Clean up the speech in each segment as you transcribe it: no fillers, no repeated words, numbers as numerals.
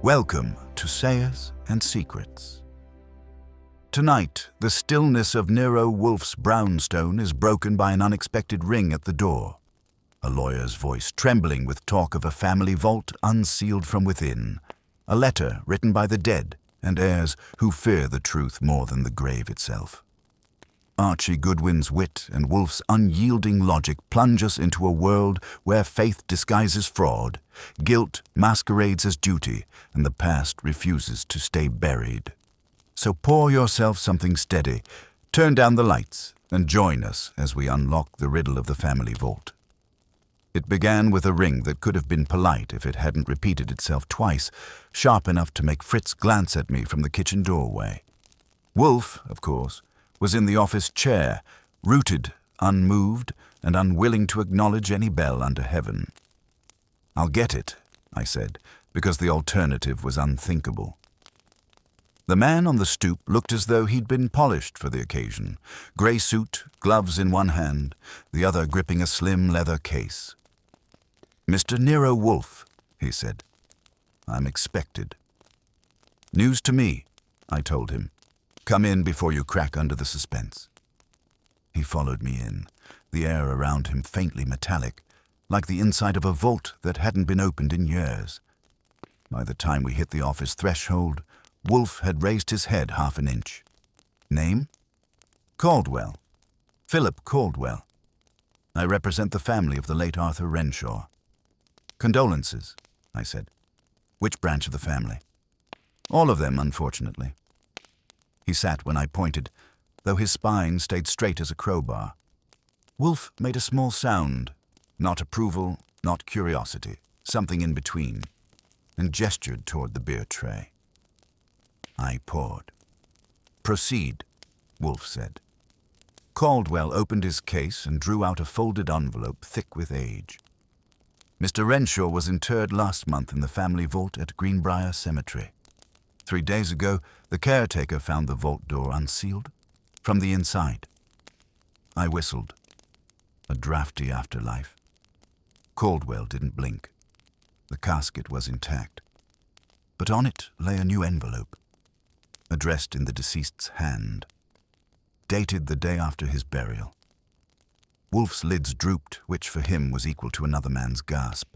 Welcome to Sayers and Secrets. Tonight, the stillness of Nero Wolfe's brownstone is broken by an unexpected ring at the door. A lawyer's voice trembling with talk of a family vault unsealed from within. A letter written by the dead and heirs who fear the truth more than the grave itself. Archie Goodwin's wit and Wolfe's unyielding logic plunge us into a world where faith disguises fraud, guilt masquerades as duty, and the past refuses to stay buried. So pour yourself something steady, turn down the lights, and join us as we unlock the riddle of the family vault. It began with a ring that could have been polite if it hadn't repeated itself twice, sharp enough to make Fritz glance at me from the kitchen doorway. Wolfe, of course, was in the office chair, rooted, unmoved, and unwilling to acknowledge any bell under heaven. "I'll get it," I said, because the alternative was unthinkable. The man on the stoop looked as though he'd been polished for the occasion, grey suit, gloves in one hand, the other gripping a slim leather case. "Mr. Nero Wolfe," he said. "I'm expected." "News to me," I told him. "Come in before you crack under the suspense." He followed me in, the air around him faintly metallic, like the inside of a vault that hadn't been opened in years. By the time we hit the office threshold, Wolfe had raised his head half an inch. "Name?" "Caldwell. Philip Caldwell. I represent the family of the late Arthur Renshaw." "Condolences," I said. "Which branch of the family?" "All of them, unfortunately." He sat when I pointed, though his spine stayed straight as a crowbar. Wolfe made a small sound, not approval, not curiosity, something in between, and gestured toward the beer tray. I poured. "Proceed," Wolfe said. Caldwell opened his case and drew out a folded envelope thick with age. "Mr. Renshaw was interred last month in the family vault at Greenbrier Cemetery. 3 days ago, the caretaker found the vault door unsealed from the inside." I whistled. A drafty afterlife. Caldwell didn't blink. The casket was intact, but on it lay a new envelope, addressed in the deceased's hand, dated the day after his burial. Wolfe's lids drooped, which for him was equal to another man's gasp.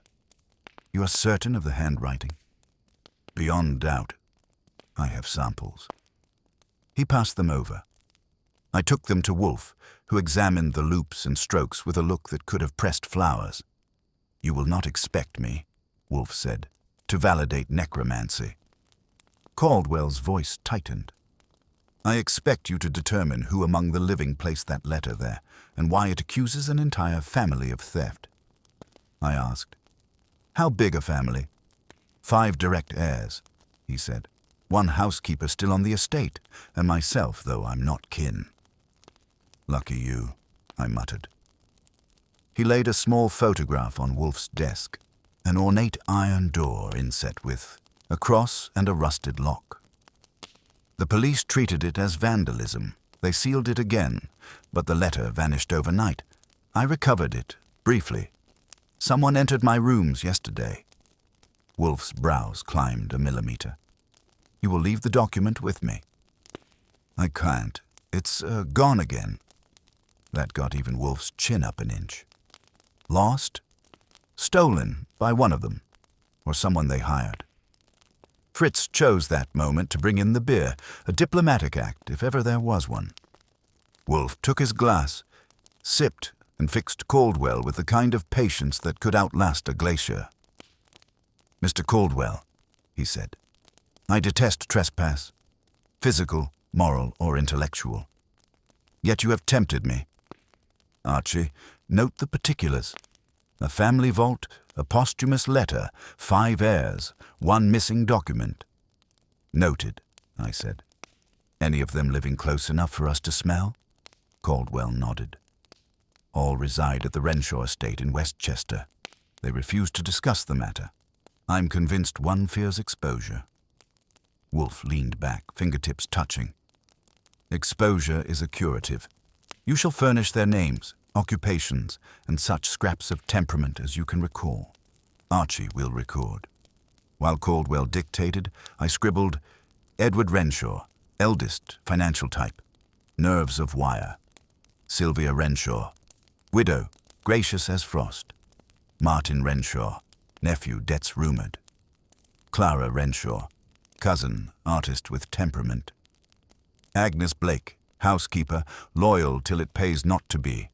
"You are certain of the handwriting?" "Beyond doubt. I have samples." He passed them over. I took them to Wolfe, who examined the loops and strokes with a look that could have pressed flowers. "You will not expect me," Wolfe said, "to validate necromancy." Caldwell's voice tightened. "I expect you to determine who among the living placed that letter there, and why it accuses an entire family of theft." I asked. "How big a family?" "5 direct heirs," he said. "1 housekeeper still on the estate, and myself, though I'm not kin." "Lucky you," I muttered. He laid a small photograph on Wolfe's desk, an ornate iron door inset with a cross and a rusted lock. "The police treated it as vandalism. They sealed it again, but the letter vanished overnight. I recovered it, briefly. Someone entered my rooms yesterday." Wolfe's brows climbed a millimeter. "You will leave the document with me." "I can't. It's gone again." That got even Wolfe's chin up an inch. "Lost?" "Stolen by one of them, or someone they hired." Fritz chose that moment to bring in the beer, a diplomatic act if ever there was one. Wolfe took his glass, sipped, and fixed Caldwell with the kind of patience that could outlast a glacier. "Mr. Caldwell," he said, "I detest trespass, physical, moral, or intellectual. Yet you have tempted me. Archie, note the particulars. A family vault, a posthumous letter, 5 heirs, 1 missing document." "Noted," I said. "Any of them living close enough for us to smell?" Caldwell nodded. "All reside at the Renshaw estate in Westchester. They refuse to discuss the matter. I'm convinced one fears exposure." Wolfe leaned back, fingertips touching. "Exposure is a curative. You shall furnish their names, occupations, and such scraps of temperament as you can recall. Archie will record." While Caldwell dictated, I scribbled, Edward Renshaw, eldest, financial type, nerves of wire. Sylvia Renshaw, widow, gracious as frost. Martin Renshaw, nephew, debts rumored. Clara Renshaw, cousin, artist with temperament. Agnes Blake, housekeeper, loyal till it pays not to be.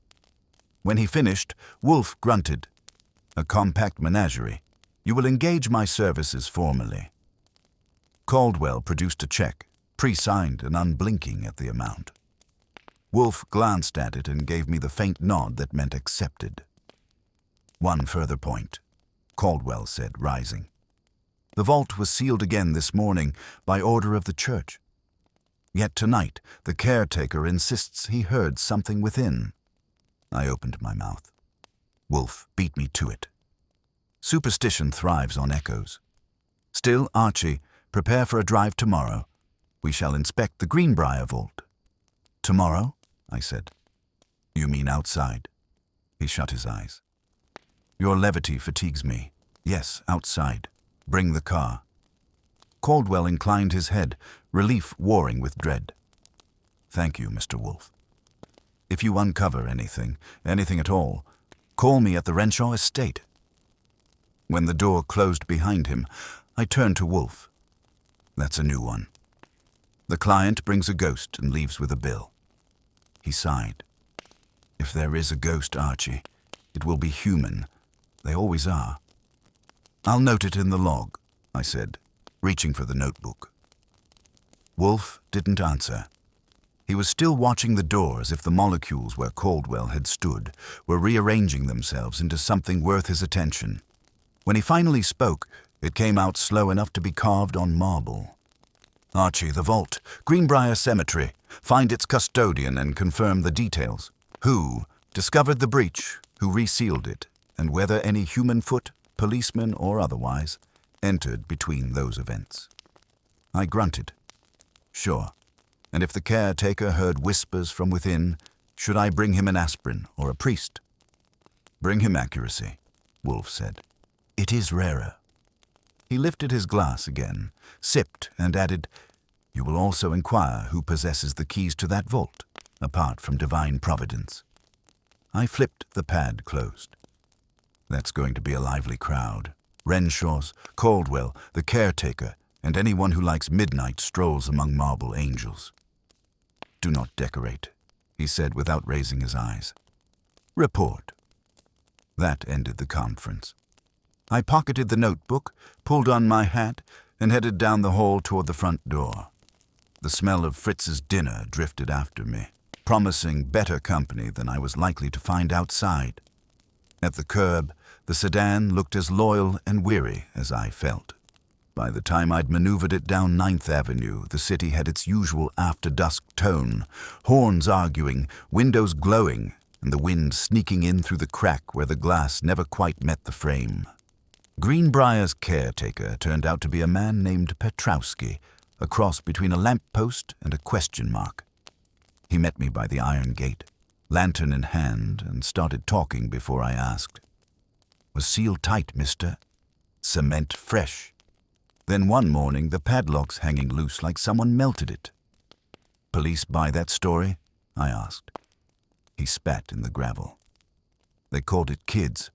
When he finished, Wolfe grunted, A compact menagerie. You will engage my services formally. Caldwell produced a check, pre-signed and unblinking at the amount. Wolfe glanced at it and gave me the faint nod that meant accepted. One further point, Caldwell said, rising. The vault was sealed again this morning by order of the church. Yet tonight the caretaker insists he heard something within. I opened my mouth. Wolfe beat me to it. Superstition thrives on echoes. Still, Archie, prepare for a drive tomorrow. We shall inspect the Greenbrier vault. Tomorrow? I said. You mean outside? He shut his eyes. Your levity fatigues me. Yes, outside. Bring the car. Caldwell inclined his head, relief warring with dread. Thank you, Mr. Wolfe. If you uncover anything at all, call me at the Renshaw estate. When the door closed behind him, I turned to Wolfe. That's a new one. The client brings a ghost and leaves with a bill. He sighed. If there is a ghost, Archie, it will be human. They always are. I'll note it in the log, I said, reaching for the notebook. Wolfe didn't answer. He was still watching the door as if the molecules where Caldwell had stood were rearranging themselves into something worth his attention. When he finally spoke, it came out slow enough to be carved on marble. Archie, the vault, Greenbrier Cemetery. Find its custodian and confirm the details. Who discovered the breach, who resealed it, and whether any human foot, policeman or otherwise, entered between those events. I grunted. Sure. And if the caretaker heard whispers from within, should I bring him an aspirin or a priest? Bring him accuracy, Wolfe said. It is rarer. He lifted his glass again, sipped, and added, You will also inquire who possesses the keys to that vault, apart from divine providence. I flipped the pad closed. That's going to be a lively crowd. Renshaws, Caldwell, the caretaker, and anyone who likes midnight strolls among marble angels. Do not decorate, he said without raising his eyes. Report. That ended the conference. I pocketed the notebook, pulled on my hat, and headed down the hall toward the front door. The smell of Fritz's dinner drifted after me, promising better company than I was likely to find outside. At the curb, the sedan looked as loyal and weary as I felt. By the time I'd maneuvered it down 9th Avenue, the city had its usual after-dusk tone, horns arguing, windows glowing, and the wind sneaking in through the crack where the glass never quite met the frame. Greenbrier's caretaker turned out to be a man named Petrowski, a cross between a lamp-post and a question mark. He met me by the iron gate, lantern in hand, and started talking before I asked. Was sealed tight, mister. Cement fresh. Then one morning the padlock's hanging loose like someone melted it. Police buy that story? I asked. He spat in the gravel. They called it kids.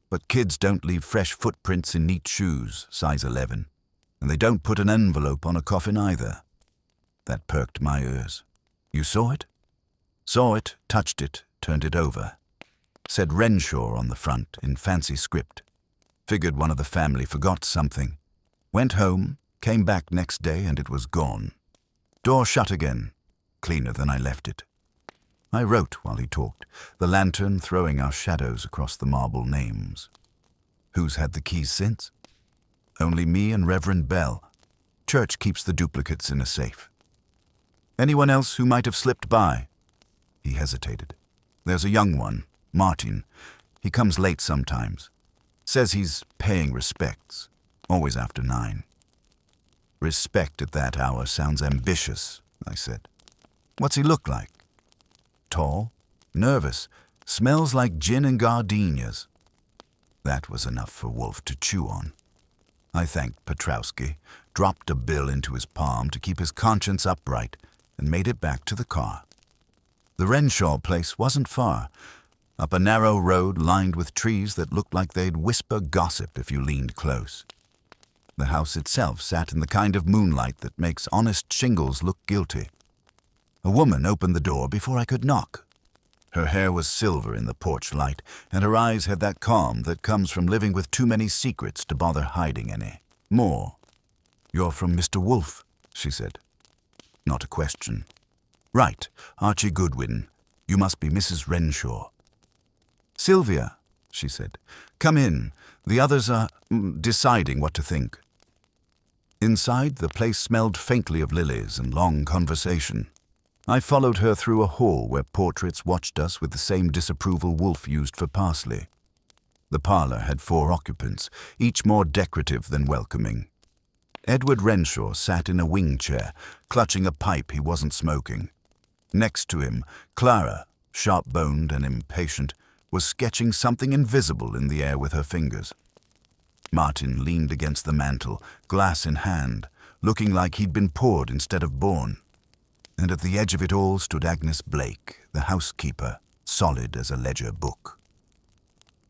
But kids don't leave fresh footprints in neat shoes, size 11. And they don't put an envelope on a coffin either. That perked my ears. You saw it? Saw it, touched it, turned it over. Said Renshaw on the front in fancy script. Figured one of the family forgot something. Went home, came back next day, and it was gone. Door shut again, cleaner than I left it. I wrote while he talked, the lantern throwing our shadows across the marble names. Who's had the keys since? Only me and Reverend Bell. Church keeps the duplicates in a safe. Anyone else who might have slipped by? He hesitated. There's a young one, Martin. He comes late sometimes. Says he's paying respects, always after 9. Respect at that hour sounds ambitious, I said. What's he look like? Tall, nervous, smells like gin and gardenias. That was enough for Wolfe to chew on. I thanked Petrowski, dropped a bill into his palm to keep his conscience upright, and made it back to the car. The Renshaw place wasn't far, up a narrow road lined with trees that looked like they'd whisper gossip if you leaned close. The house itself sat in the kind of moonlight that makes honest shingles look guilty. A woman opened the door before I could knock. Her hair was silver in the porch light, and her eyes had that calm that comes from living with too many secrets to bother hiding any. More. "You're from Mr. Wolfe," she said. Not a question. "Right, Archie Goodwin. You must be Mrs. Renshaw." "Sylvia," she said. "Come in. The others are deciding what to think." Inside, the place smelled faintly of lilies and long conversation. I followed her through a hall where portraits watched us with the same disapproval Wolfe used for parsley. The parlor had 4 occupants, each more decorative than welcoming. Edward Renshaw sat in a wing chair, clutching a pipe he wasn't smoking. Next to him, Clara, sharp-boned and impatient, was sketching something invisible in the air with her fingers. Martin leaned against the mantel, glass in hand, looking like he'd been poured instead of born. And at the edge of it all stood Agnes Blake, the housekeeper, solid as a ledger book.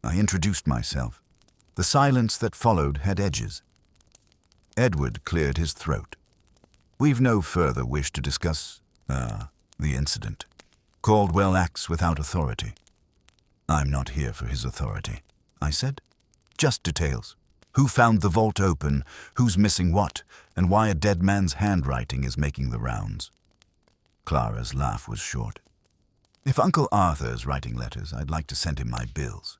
I introduced myself. The silence that followed had edges. Edward cleared his throat. "We've no further wish to discuss, the incident. Caldwell acts without authority." "I'm not here for his authority," I said. "Just details. Who found the vault open, who's missing what, and why a dead man's handwriting is making the rounds." Clara's laugh was short. "If Uncle Arthur's writing letters, I'd like to send him my bills."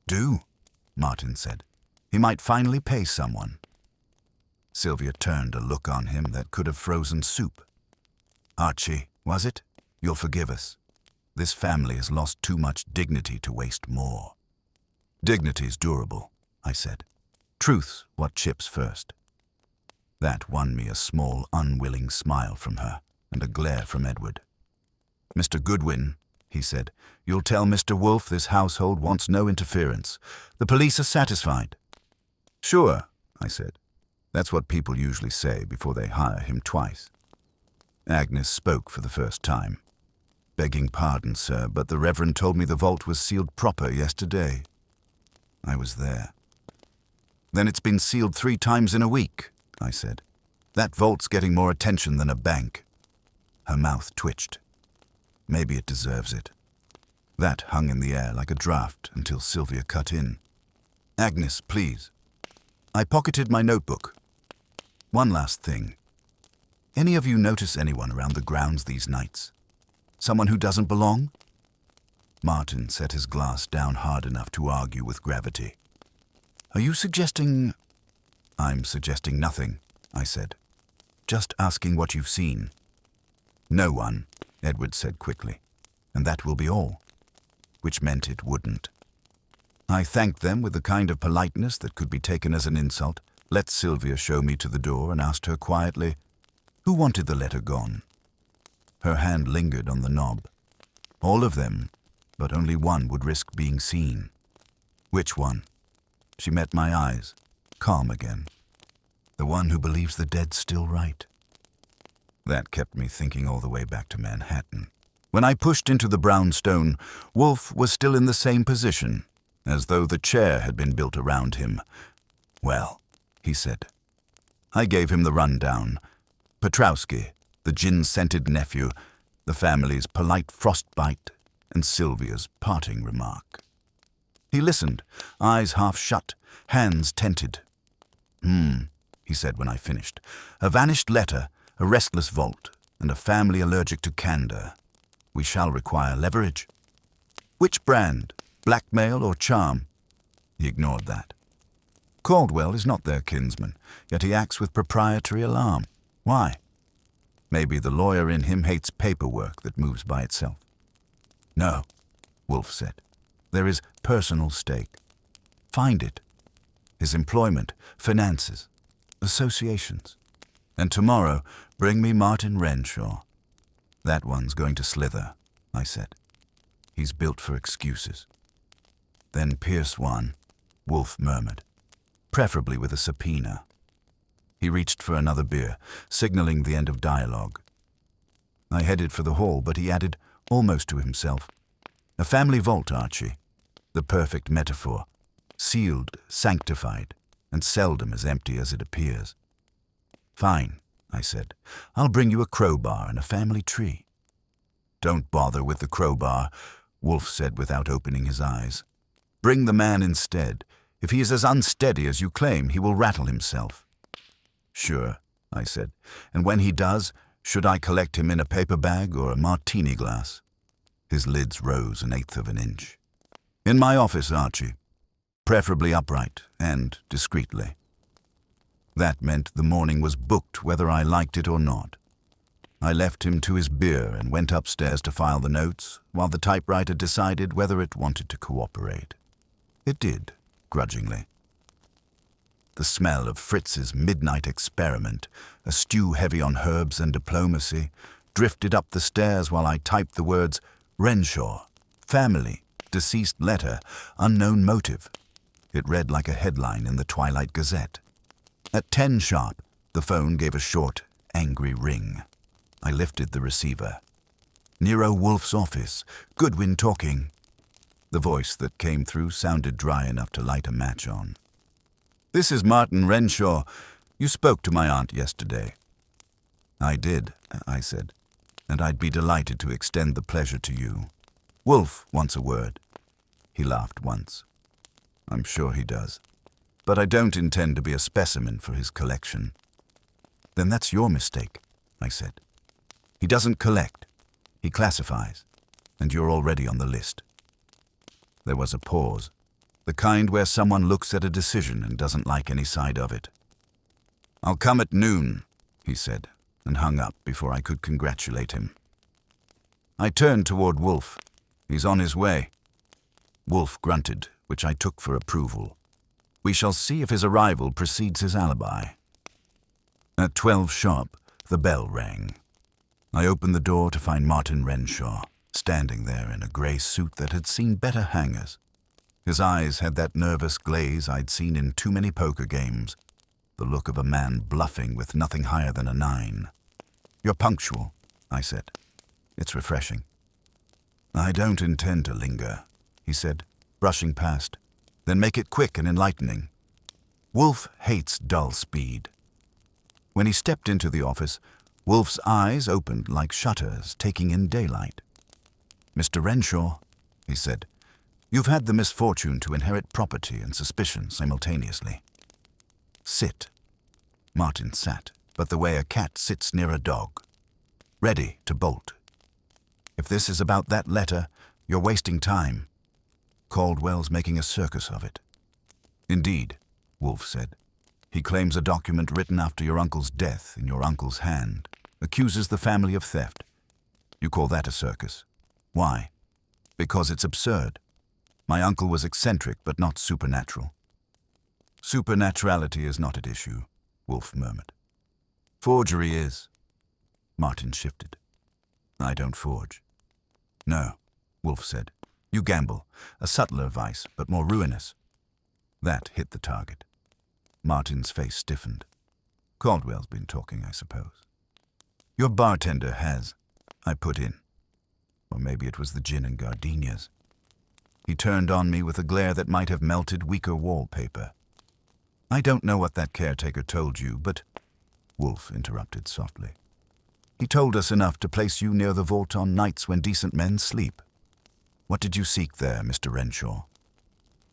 "Do," Martin said. "He might finally pay someone." Sylvia turned a look on him that could have frozen soup. "Archie, was it? You'll forgive us. This family has lost too much dignity to waste more." "Dignity's durable," I said. "Truth's what chips first." That won me a small, unwilling smile from her and a glare from Edward. "Mr. Goodwin," he said, "you'll tell Mr. Wolfe this household wants no interference. The police are satisfied." "Sure," I said. That's what people usually say before they hire him twice. Agnes spoke for the first time. "Begging pardon, sir, but the Reverend told me the vault was sealed proper yesterday." I was there. "Then it's been sealed 3 times in a week," I said. "That vault's getting more attention than a bank." Her mouth twitched. Maybe it deserves it. That hung in the air like a draft until Sylvia cut in. "Agnes, please." I pocketed my notebook. "One last thing. Any of you notice anyone around the grounds these nights? Someone who doesn't belong?" Martin set his glass down hard enough to argue with gravity. "Are you suggesting—" "I'm suggesting nothing," I said. "Just asking what you've seen." "No one," Edward said quickly, "and that will be all." Which meant it wouldn't. I thanked them with the kind of politeness that could be taken as an insult, let Sylvia show me to the door, and asked her quietly, "Who wanted the letter gone?" Her hand lingered on the knob. "All of them, but only one would risk being seen." "Which one?" She met my eyes, calm again. "The one who believes the dead's still right." That kept me thinking all the way back to Manhattan. When I pushed into the brownstone, Wolfe was still in the same position, as though the chair had been built around him. "Well," he said. I gave him the rundown. Petrowski, the gin-scented nephew, the family's polite frostbite, and Sylvia's parting remark. He listened, eyes half shut, hands tented. He said when I finished. "A vanished letter, a restless vault, and a family allergic to candor. We shall require leverage." "Which brand? Blackmail or charm?" He ignored that. "Caldwell is not their kinsman, yet he acts with proprietary alarm. Why? Maybe the lawyer in him hates paperwork that moves by itself." "No," Wolfe said. "There is personal stake. Find it. His employment, finances, associations. And tomorrow, bring me Martin Renshaw." "That one's going to slither," I said. "He's built for excuses." "Then Pierce one," Wolfe murmured. preferably with a subpoena. He reached for another beer, signaling the end of dialogue. I headed for the hall, but he added, almost to himself, "A family vault, Archie. The perfect metaphor. Sealed, sanctified, and seldom as empty as it appears." "Fine," I said. "I'll bring you a crowbar and a family tree." "Don't bother with the crowbar," Wolfe said without opening his eyes. "Bring the man instead. If he is as unsteady as you claim, he will rattle himself." "Sure," I said. "And when he does, should I collect him in a paper bag or a martini glass?" His lids rose 1/8 of an inch. "In my office, Archie. Preferably upright and discreetly." That meant the morning was booked whether I liked it or not. I left him to his beer and went upstairs to file the notes, while the typewriter decided whether it wanted to cooperate. It did, grudgingly. The smell of Fritz's midnight experiment, a stew heavy on herbs and diplomacy, drifted up the stairs while I typed the words Renshaw, family, deceased letter, unknown motive. It read like a headline in the Twilight Gazette. At 10 sharp, the phone gave a short, angry ring. I lifted the receiver. "Nero Wolfe's office. Goodwin talking." The voice that came through sounded dry enough to light a match on. "This is Martin Renshaw. You spoke to my aunt yesterday." "I did," I said, "and I'd be delighted to extend the pleasure to you. Wolfe wants a word." He laughed once. "I'm sure he does. But I don't intend to be a specimen for his collection." "Then that's your mistake," I said. "He doesn't collect. He classifies. And you're already on the list." There was a pause, the kind where someone looks at a decision and doesn't like any side of it. "I'll come at noon," he said, and hung up before I could congratulate him. I turned toward Wolfe. "He's on his way." Wolfe grunted, which I took for approval. We shall see if his arrival precedes his alibi. At 12 sharp, the bell rang. I opened the door to find Martin Renshaw, standing there in a grey suit that had seen better hangers. His eyes had that nervous glaze I'd seen in too many poker games, the look of a man bluffing with nothing higher than a 9. "You're punctual," I said. "It's refreshing." "I don't intend to linger," he said, brushing past. "Then make it quick and enlightening." Wolfe hates dull speed. When he stepped into the office, Wolfe's eyes opened like shutters taking in daylight. "Mr. Renshaw," he said, "you've had the misfortune to inherit property and suspicion simultaneously. Sit." Martin sat, but the way a cat sits near a dog, ready to bolt. "If this is about that letter, you're wasting time. Caldwell's making a circus of it." "Indeed," Wolfe said. "He claims a document written after your uncle's death in your uncle's hand, accuses the family of theft. You call that a circus? Why? Because it's absurd. My uncle was eccentric but not supernatural." "Supernaturality is not at issue," Wolfe murmured. "Forgery is." Martin shifted. "I don't forge." "No," Wolfe said. "You gamble, a subtler vice, but more ruinous." That hit the target. Martin's face stiffened. "Caldwell's been talking, I suppose." "Your bartender has," I put in. Or maybe it was the gin and gardenias. He turned on me with a glare that might have melted weaker wallpaper. "I don't know what that caretaker told you, but—" Wolfe interrupted softly. "He told us enough to place you near the vault on nights when decent men sleep. What did you seek there, Mr. Renshaw?"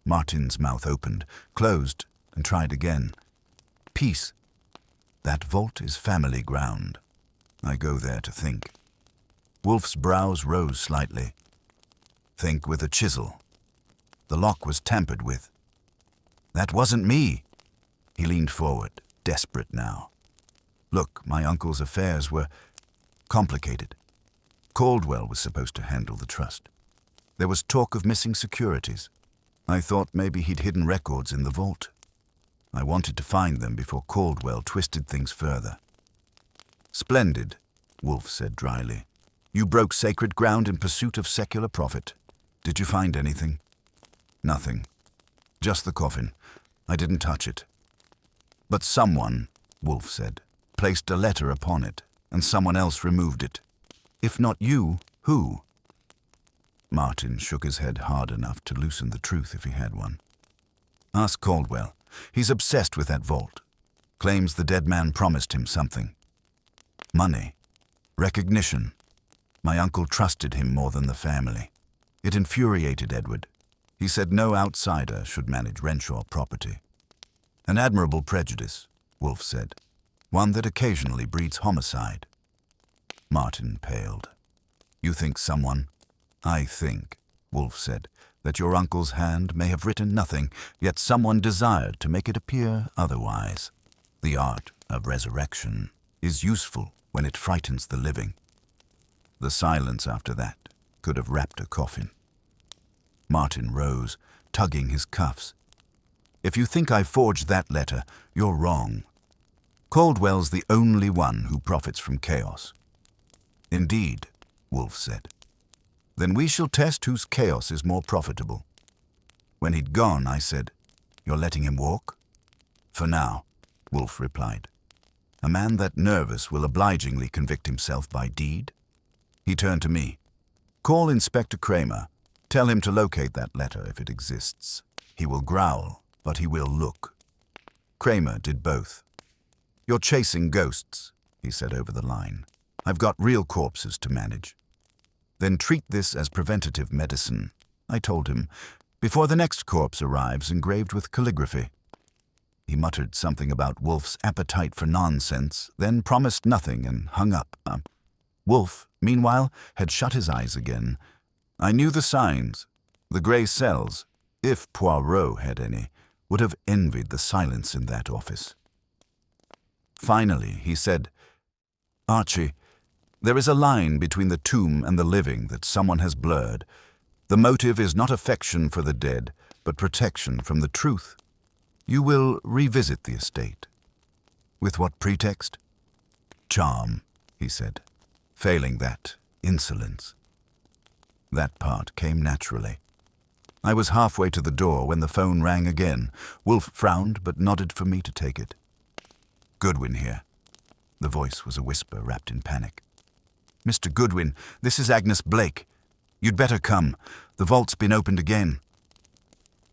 Martin's mouth opened, closed, and tried again. "Peace. That vault is family ground. I go there to think." Wolfe's brows rose slightly. "Think with a chisel. The lock was tampered with." "That wasn't me." He leaned forward, desperate now. "Look, my uncle's affairs were complicated. Caldwell was supposed to handle the trust. There was talk of missing securities. I thought maybe he'd hidden records in the vault. I wanted to find them before Caldwell twisted things further." "Splendid," Wolfe said dryly. "You broke sacred ground in pursuit of secular profit. Did you find anything?" "Nothing. Just the coffin. I didn't touch it. But someone, Wolfe said, placed a letter upon it, and someone else removed it. If not you, who? Martin shook his head hard enough to loosen the truth if he had one. Ask Caldwell. He's obsessed with that vault. Claims the dead man promised him something. Money. Recognition. My uncle trusted him more than the family. It infuriated Edward. He said no outsider should manage Renshaw property. An admirable prejudice, Wolfe said. One that occasionally breeds homicide. Martin paled. You think someone? I think, Wolfe said, that your uncle's hand may have written nothing, yet someone desired to make it appear otherwise. The art of resurrection is useful when it frightens the living. The silence after that could have wrapped a coffin. Martin rose, tugging his cuffs. If you think I forged that letter, you're wrong. Caldwell's the only one who profits from chaos. Indeed, Wolfe said. Then we shall test whose chaos is more profitable. When he'd gone, I said, You're letting him walk? For now, Wolfe replied. A man that nervous will obligingly convict himself by deed. He turned to me. Call Inspector Kramer. Tell him to locate that letter if it exists. He will growl, but he will look. Kramer did both. You're chasing ghosts, he said over the line. I've got real corpses to manage. Then treat this as preventative medicine, I told him, before the next corpse arrives engraved with calligraphy. He muttered something about Wolfe's appetite for nonsense, then promised nothing and hung up. Wolfe, meanwhile, had shut his eyes again. I knew the signs. The grey cells, if Poirot had any, would have envied the silence in that office. Finally, he said, Archie, there is a line between the tomb and the living that someone has blurred. The motive is not affection for the dead, but protection from the truth. You will revisit the estate. With what pretext? Charm, he said. Failing that, insolence. That part came naturally. I was halfway to the door when the phone rang again. Wolfe frowned but nodded for me to take it. Goodwin here. The voice was a whisper wrapped in panic. Mr. Goodwin, this is Agnes Blake. You'd better come. The vault's been opened again.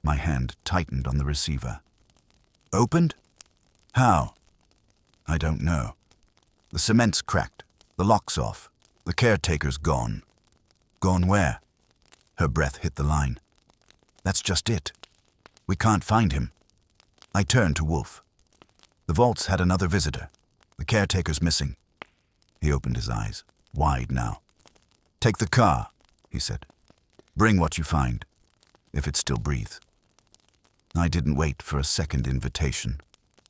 My hand tightened on the receiver. Opened? How? I don't know. The cement's cracked. The lock's off. The caretaker's gone. Gone where? Her breath hit the line. That's just it. We can't find him. I turned to Wolfe. The vault's had another visitor. The caretaker's missing. He opened his eyes, wide now. Take the car, he said. Bring what you find, if it still breathes. I didn't wait for a second invitation.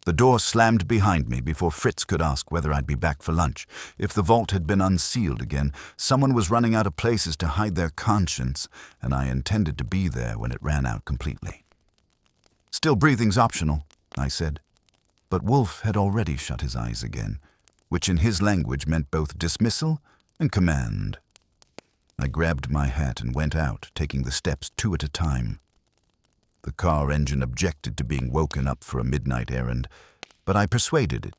The door slammed behind me before Fritz could ask whether I'd be back for lunch. If the vault had been unsealed again, someone was running out of places to hide their conscience, and I intended to be there when it ran out completely. Still breathing's optional, I said. But Wolfe had already shut his eyes again, which in his language meant both dismissal and command. I grabbed my hat and went out, taking the steps 2 at a time. The car engine objected to being woken up for a midnight errand, but I persuaded it.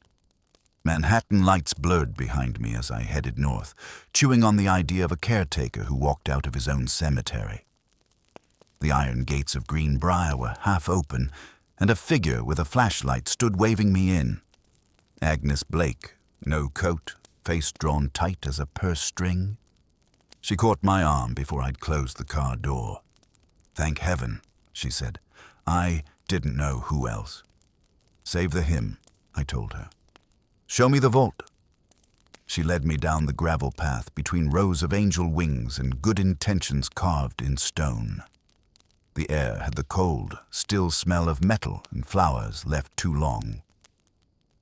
Manhattan lights blurred behind me as I headed north, chewing on the idea of a caretaker who walked out of his own cemetery. The iron gates of Greenbrier were half open, and a figure with a flashlight stood waving me in. Agnes Blake, no coat, face drawn tight as a purse string. She caught my arm before I'd closed the car door. Thank heaven, she said. I didn't know who else. Save the him, I told her. Show me the vault. She led me down the gravel path between rows of angel wings and good intentions carved in stone. The air had the cold, still smell of metal and flowers left too long.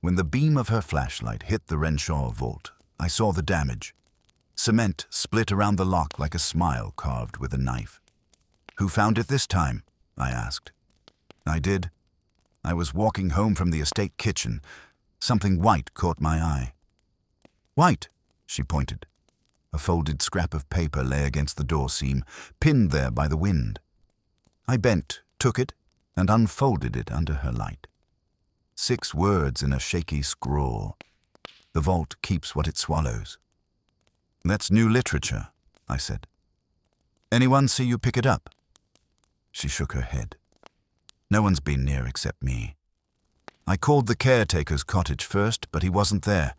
When the beam of her flashlight hit the Renshaw vault, I saw the damage. Cement split around the lock like a smile carved with a knife. Who found it this time? I asked. I did. I was walking home from the estate kitchen. Something white caught my eye. White, she pointed. A folded scrap of paper lay against the door seam, pinned there by the wind. I bent, took it, and unfolded it under her light. 6 words in a shaky scrawl. The vault keeps what it swallows. That's new literature, I said. Anyone see you pick it up? She shook her head. No one's been near except me. I called the caretaker's cottage first, but he wasn't there.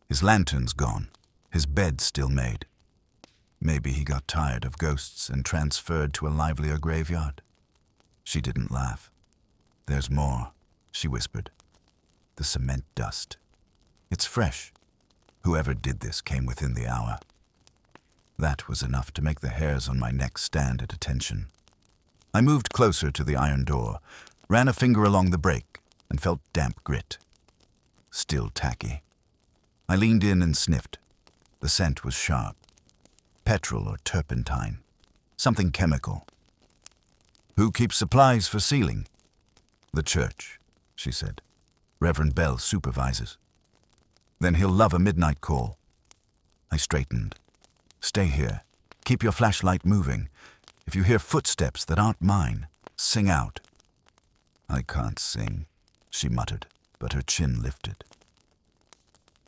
His lantern's gone, his bed still made. Maybe he got tired of ghosts and transferred to a livelier graveyard. She didn't laugh. There's more, she whispered. The cement dust. It's fresh. Whoever did this came within the hour. That was enough to make the hairs on my neck stand at attention. I moved closer to the iron door, ran a finger along the break, and felt damp grit. Still tacky. I leaned in and sniffed. The scent was sharp. Petrol or turpentine. Something chemical. Who keeps supplies for sealing? The church, she said. Reverend Bell supervises. Then he'll love a midnight call. I straightened. Stay here. Keep your flashlight moving. If you hear footsteps that aren't mine, sing out. I can't sing, she muttered, but her chin lifted.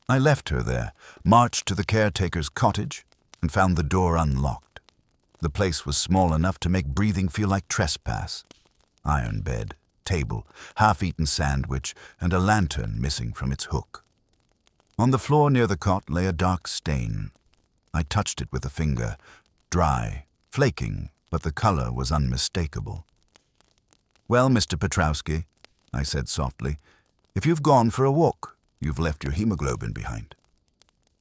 I left her there, marched to the caretaker's cottage, and found the door unlocked. The place was small enough to make breathing feel like trespass. Iron bed, table, half-eaten sandwich, and a lantern missing from its hook. On the floor near the cot lay a dark stain. I touched it with a finger, dry, flaking, but the color was unmistakable. Well, Mr. Petrowski, I said softly, if you've gone for a walk, you've left your hemoglobin behind.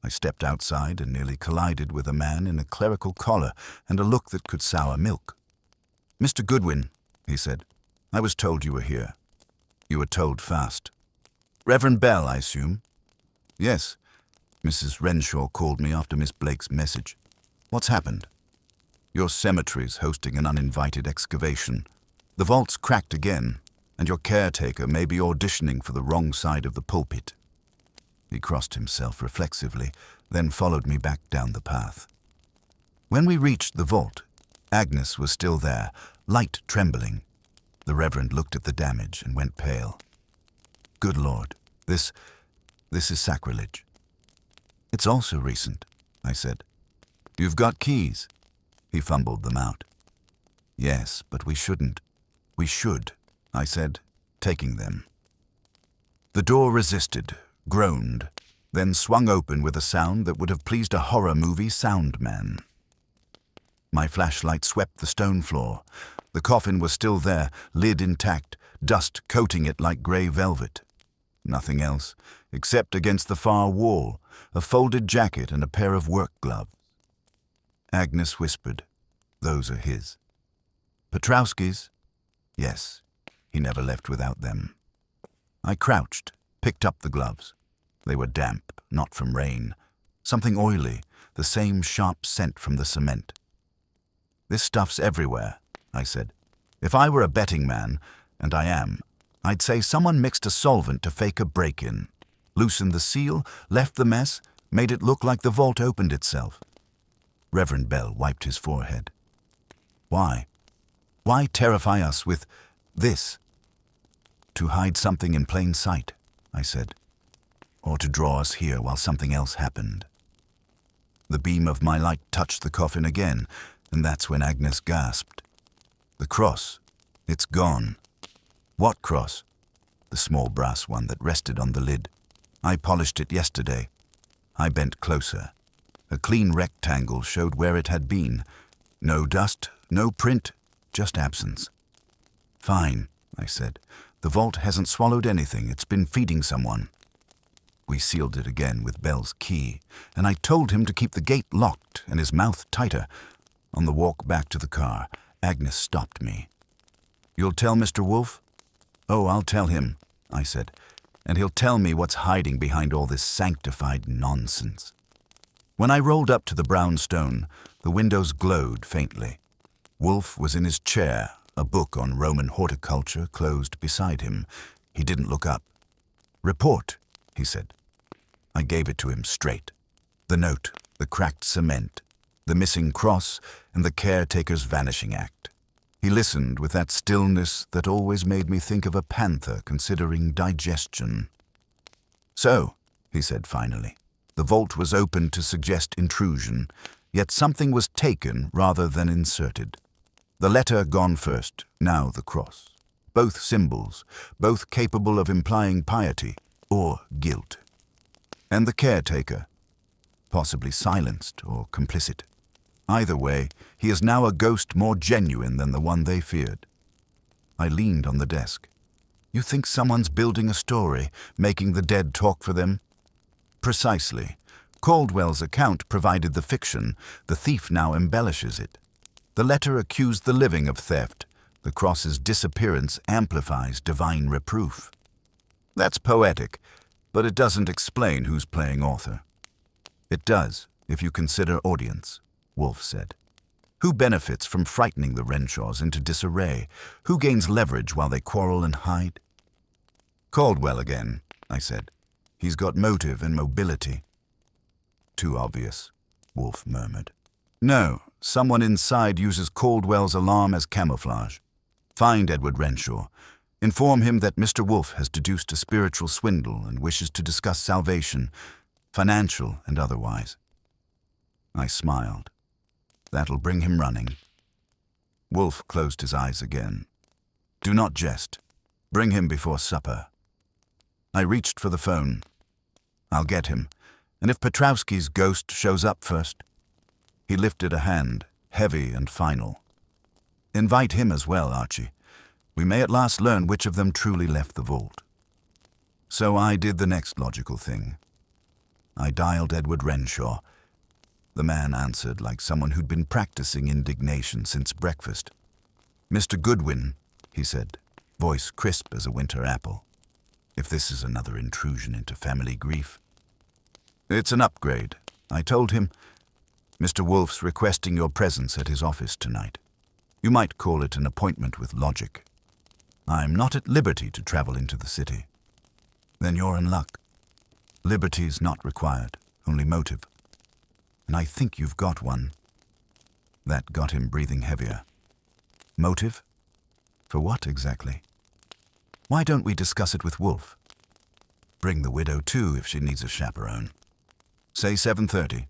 I stepped outside and nearly collided with a man in a clerical collar and a look that could sour milk. Mr. Goodwin, he said, I was told you were here. You were told fast. Reverend Bell, I assume? Yes. Mrs. Renshaw called me after Miss Blake's message. What's happened? Your cemetery's hosting an uninvited excavation. The vault's cracked again, and your caretaker may be auditioning for the wrong side of the pulpit. He crossed himself reflexively, then followed me back down the path. When we reached the vault, Agnes was still there, light trembling. The Reverend looked at the damage and went pale. Good Lord, this is sacrilege. It's also recent, I said. You've got keys. He fumbled them out. Yes, but we shouldn't. We should, I said, taking them. The door resisted, groaned, then swung open with a sound that would have pleased a horror movie sound man. My flashlight swept the stone floor. The coffin was still there, lid intact, dust coating it like grey velvet. Nothing else, except against the far wall, a folded jacket and a pair of work gloves. Agnes whispered, those are his. Petrowski's? Yes, he never left without them. I crouched, picked up the gloves. They were damp, not from rain. Something oily, the same sharp scent from the cement. This stuff's everywhere, I said. If I were a betting man, and I am, I'd say someone mixed a solvent to fake a break-in, loosened the seal, left the mess, made it look like the vault opened itself. Reverend Bell wiped his forehead. Why? Why terrify us with this? To hide something in plain sight, I said, or to draw us here while something else happened. The beam of my light touched the coffin again, and that's when Agnes gasped. The cross, it's gone. What cross? The small brass one that rested on the lid. I polished it yesterday. I bent closer. A clean rectangle showed where it had been. No dust, no print, just absence. Fine, I said. The vault hasn't swallowed anything. It's been feeding someone. We sealed it again with Bell's key, and I told him to keep the gate locked and his mouth tighter. On the walk back to the car, Agnes stopped me. You'll tell Mr. Wolfe? Oh, I'll tell him, I said, and he'll tell me what's hiding behind all this sanctified nonsense. When I rolled up to the brownstone, the windows glowed faintly. Wolfe was in his chair, a book on Roman horticulture closed beside him. He didn't look up. Report, he said. I gave it to him straight. The note, the cracked cement, the missing cross, and the caretaker's vanishing act. He listened with that stillness that always made me think of a panther considering digestion. "So," he said finally, "the vault was opened to suggest intrusion, yet something was taken rather than inserted. The letter gone first, now the cross. Both symbols, both capable of implying piety or guilt. And the caretaker, possibly silenced or complicit. Either way, he is now a ghost more genuine than the one they feared." I leaned on the desk. "You think someone's building a story, making the dead talk for them?" "Precisely. Caldwell's account provided the fiction. The thief now embellishes it. The letter accused the living of theft. The cross's disappearance amplifies divine reproof." "That's poetic, but it doesn't explain who's playing author." "It does, if you consider audience," Wolfe said. "Who benefits from frightening the Renshaws into disarray? Who gains leverage while they quarrel and hide?" "Caldwell again," I said. "He's got motive and mobility." "Too obvious," Wolfe murmured. "No, someone inside uses Caldwell's alarm as camouflage. Find Edward Renshaw. Inform him that Mr. Wolfe has deduced a spiritual swindle and wishes to discuss salvation, financial and otherwise." I smiled. "That'll bring him running." Wolfe closed his eyes again. "Do not jest. Bring him before supper." I reached for the phone. "I'll get him, and if Petrowski's ghost shows up first." He lifted a hand, heavy and final. "Invite him as well, Archie. We may at last learn which of them truly left the vault." So I did the next logical thing. I dialed Edward Renshaw. The man answered like someone who'd been practicing indignation since breakfast. "Mr. Goodwin," he said, voice crisp as a winter apple. "If this is another intrusion into family grief." "It's an upgrade," I told him. "Mr. Wolfe's requesting your presence at his office tonight. You might call it an appointment with logic. I'm not at liberty to travel into the city." "Then you're in luck. Liberty's not required, only motive. And I think you've got one." That got him breathing heavier. "Motive? For what exactly?" "Why don't we discuss it with Wolfe? Bring the widow too if she needs a chaperone." "Say 7:30.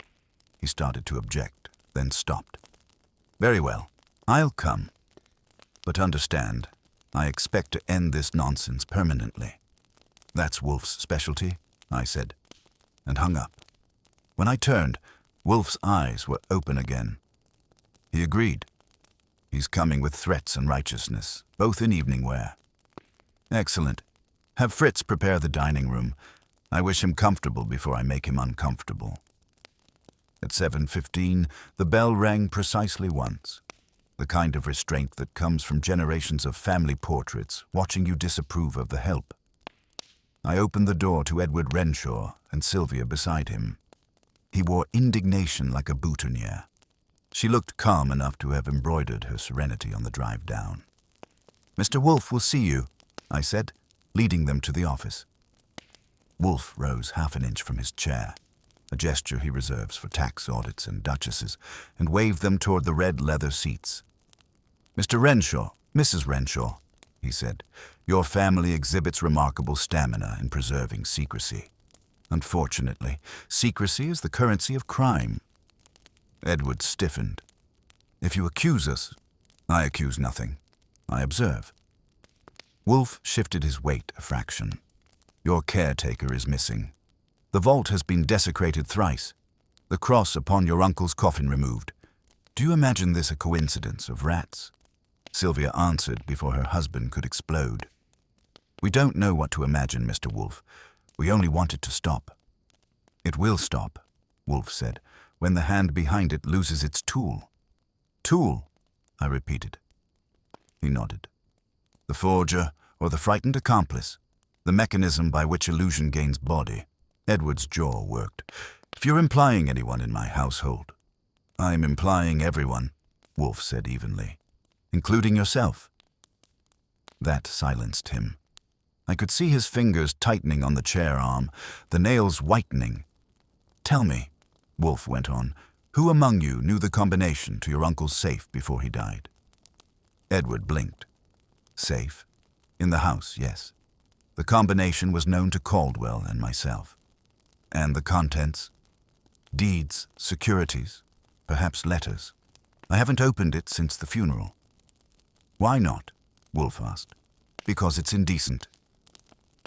He started to object, then stopped. "Very well, I'll come. But understand, I expect to end this nonsense permanently." "That's Wolfe's specialty," I said, and hung up. When I turned, Wolfe's eyes were open again. He agreed. He's coming with threats and righteousness, both in evening wear. "Excellent. Have Fritz prepare the dining room. I wish him comfortable before I make him uncomfortable." At 7:15, the bell rang precisely once. The kind of restraint that comes from generations of family portraits watching you disapprove of the help. I opened the door to Edward Renshaw and Sylvia beside him. He wore indignation like a boutonniere. She looked calm enough to have embroidered her serenity on the drive down. "Mr. Wolfe will see you," I said, leading them to the office. Wolfe rose half an inch from his chair, a gesture he reserves for tax audits and duchesses, and waved them toward the red leather seats. "Mr. Renshaw, Mrs. Renshaw," he said, "your family exhibits remarkable stamina in preserving secrecy. Unfortunately, secrecy is the currency of crime." Edward stiffened. "If you accuse us—" "I accuse nothing. I observe." Wolfe shifted his weight a fraction. "Your caretaker is missing. The vault has been desecrated thrice. The cross upon your uncle's coffin removed. Do you imagine this a coincidence of rats?" Sylvia answered before her husband could explode. "We don't know what to imagine, Mr. Wolfe. We only want it to stop." "It will stop," Wolfe said, "when the hand behind it loses its tool." "Tool?" I repeated. He nodded. "The forger or the frightened accomplice. The mechanism by which illusion gains body." Edward's jaw worked. "If you're implying anyone in my household—" "I'm implying everyone," Wolfe said evenly. "Including yourself." That silenced him. I could see his fingers tightening on the chair arm, the nails whitening. "Tell me," Wolfe went on, "who among you knew the combination to your uncle's safe before he died?" Edward blinked. Safe. In the house, yes. The combination was known to Caldwell and myself. And the contents? Deeds, securities, perhaps letters. I haven't opened it since the funeral. Why not? Wolfe asked. Because it's indecent.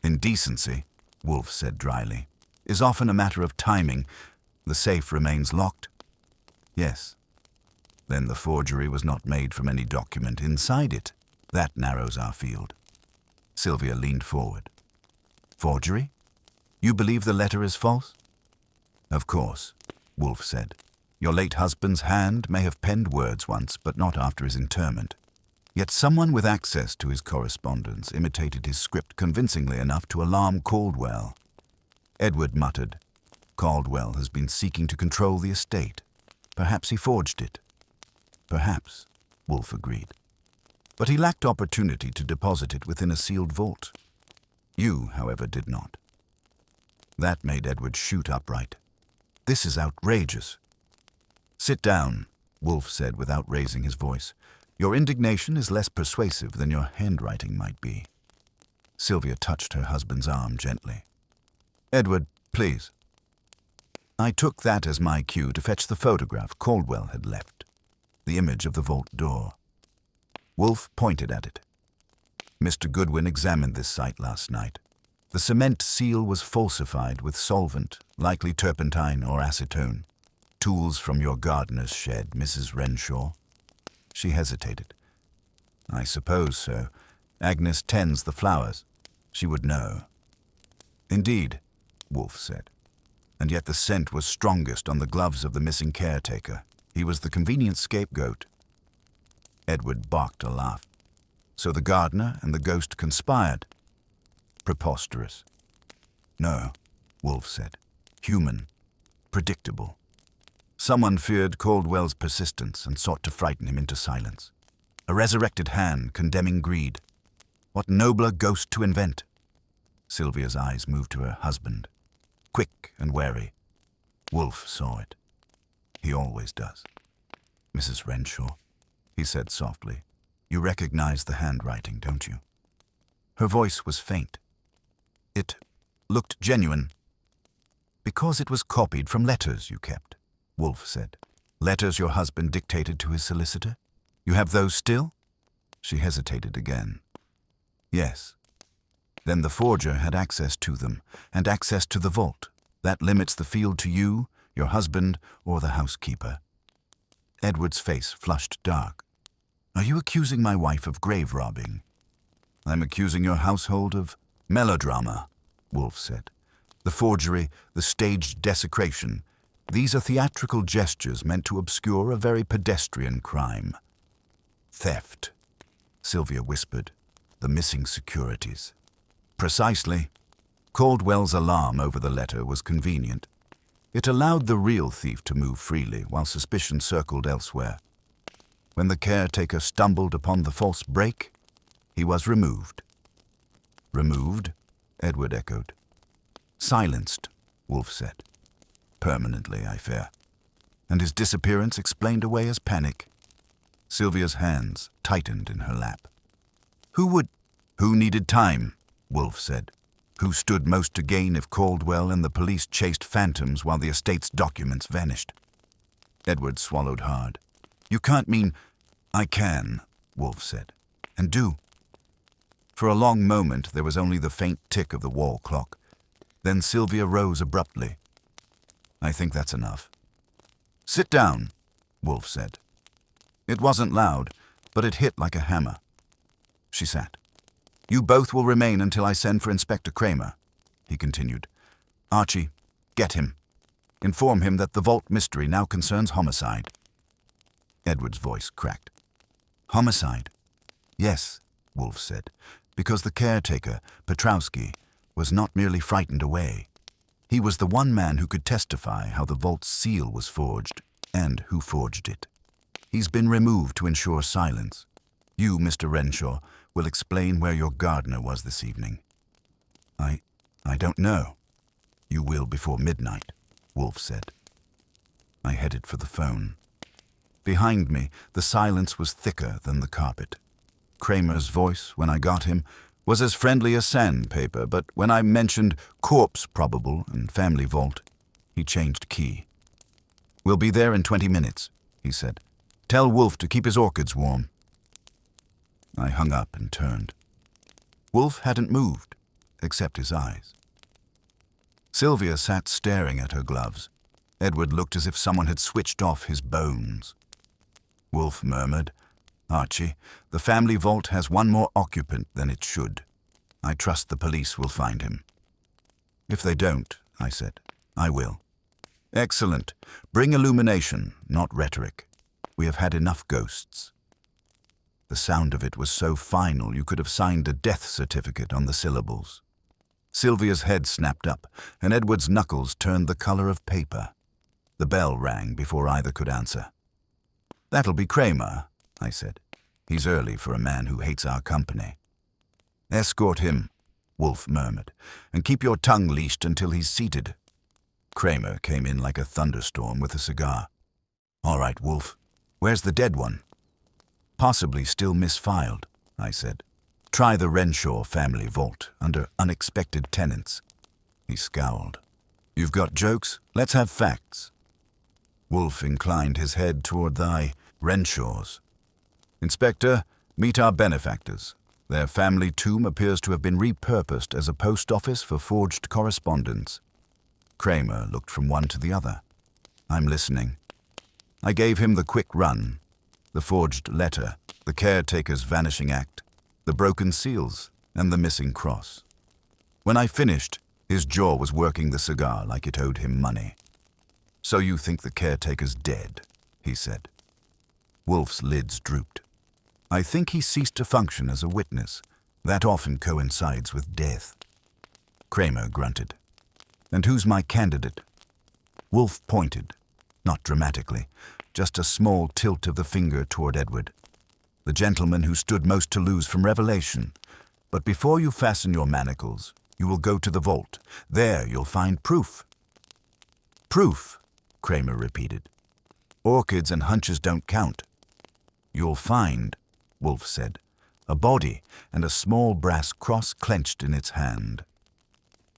Indecency, Wolfe said dryly, is often a matter of timing. The safe remains locked. Yes. Then the forgery was not made from any document inside it. That narrows our field. Sylvia leaned forward. Forgery? You believe the letter is false? Of course, Wolfe said. Your late husband's hand may have penned words once, but not after his interment. Yet someone with access to his correspondence imitated his script convincingly enough to alarm Caldwell. Edward muttered, Caldwell has been seeking to control the estate. Perhaps he forged it. Perhaps, Wolfe agreed. But he lacked opportunity to deposit it within a sealed vault. You, however, did not. That made Edward shoot upright. This is outrageous. Sit down, Wolfe said without raising his voice. Your indignation is less persuasive than your handwriting might be. Sylvia touched her husband's arm gently. Edward, please. I took that as my cue to fetch the photograph Caldwell had left, the image of the vault door. Wolfe pointed at it. Mr. Goodwin examined this site last night. The cement seal was falsified with solvent, likely turpentine or acetone. Tools from your gardener's shed, Mrs. Renshaw. She hesitated. I suppose so. Agnes tends the flowers. She would know. Indeed, Wolfe said. And yet the scent was strongest on the gloves of the missing caretaker. He was the convenient scapegoat. Edward barked a laugh. So the gardener and the ghost conspired. Preposterous. No, Wolfe said. Human. Predictable. Someone feared Caldwell's persistence and sought to frighten him into silence. A resurrected hand condemning greed. What nobler ghost to invent? Sylvia's eyes moved to her husband, quick and wary. Wolfe saw it. He always does. Mrs. Renshaw, he said softly, you recognize the handwriting, don't you? Her voice was faint. It looked genuine. Because it was copied from letters you kept, Wolfe said. Letters your husband dictated to his solicitor? You have those still? She hesitated again. Yes. Then the forger had access to them, and access to the vault. That limits the field to you, your husband, or the housekeeper. Edward's face flushed dark. Are you accusing my wife of grave robbing? I'm accusing your household of melodrama, Wolfe said. The forgery, the staged desecration, these are theatrical gestures meant to obscure a very pedestrian crime. Theft, Sylvia whispered. The missing securities. Precisely. Caldwell's alarm over the letter was convenient. It allowed the real thief to move freely while suspicion circled elsewhere. When the caretaker stumbled upon the false break, he was removed. Removed? Edward echoed. Silenced, Wolfe said. Permanently, I fear. And his disappearance explained away as panic. Sylvia's hands tightened in her lap. Who needed time, Wolfe said. Who stood most to gain if Caldwell and the police chased phantoms while the estate's documents vanished? Edward swallowed hard. You can't mean... I can, Wolfe said. And do. For a long moment there was only the faint tick of the wall clock. Then Sylvia rose abruptly. I think that's enough. Sit down, Wolfe said. It wasn't loud, but it hit like a hammer. She sat. You both will remain until I send for Inspector Kramer, he continued. Archie, get him. Inform him that the vault mystery now concerns homicide. Edward's voice cracked. Homicide? Yes, Wolfe said, because the caretaker, Petrowski, was not merely frightened away. He was the one man who could testify how the vault's seal was forged and who forged it. He's been removed to ensure silence. You, Mr. Renshaw, will explain where your gardener was this evening. I don't know. You will before midnight, Wolfe said. I headed for the phone. Behind me, the silence was thicker than the carpet. Kramer's voice when I got him was as friendly as sandpaper, but when I mentioned corpse probable and family vault, he changed key. "We'll be there in 20 minutes, he said. "Tell Wolfe to keep his orchids warm." I hung up and turned. Wolfe hadn't moved, except his eyes. Sylvia sat staring at her gloves. Edward looked as if someone had switched off his bones. Wolfe murmured, "Archie, the family vault has one more occupant than it should. I trust the police will find him." "If they don't," I said, "I will." "Excellent. Bring illumination, not rhetoric. We have had enough ghosts." The sound of it was so final you could have signed a death certificate on the syllables. Sylvia's head snapped up, and Edward's knuckles turned the color of paper. The bell rang before either could answer. "That'll be Kramer," I said. "He's early for a man who hates our company." "Escort him," Wolfe murmured, "and keep your tongue leashed until he's seated." Kramer came in like a thunderstorm with a cigar. "All right, Wolfe. Where's the dead one?" "Possibly still misfiled," I said. "Try the Renshaw family vault under unexpected tenants." He scowled. "You've got jokes? Let's have facts." Wolfe inclined his head toward the Renshaws. "Inspector, meet our benefactors. Their family tomb appears to have been repurposed as a post office for forged correspondence." Kramer looked from one to the other. "I'm listening." I gave him the quick run. The forged letter, the caretaker's vanishing act, the broken seals, and the missing cross. When I finished, his jaw was working the cigar like it owed him money. "So you think the caretaker's dead?" he said. Wolfe's lids drooped. "I think he ceased to function as a witness. That often coincides with death." Kramer grunted. "And who's my candidate?" Wolfe pointed, not dramatically, just a small tilt of the finger toward Edward. "The gentleman who stood most to lose from revelation. But before you fasten your manacles, you will go to the vault. There you'll find proof." "Proof," Kramer repeated. "Orchids and hunches don't count." "You'll find," Wolfe said, "a body and a small brass cross clenched in its hand."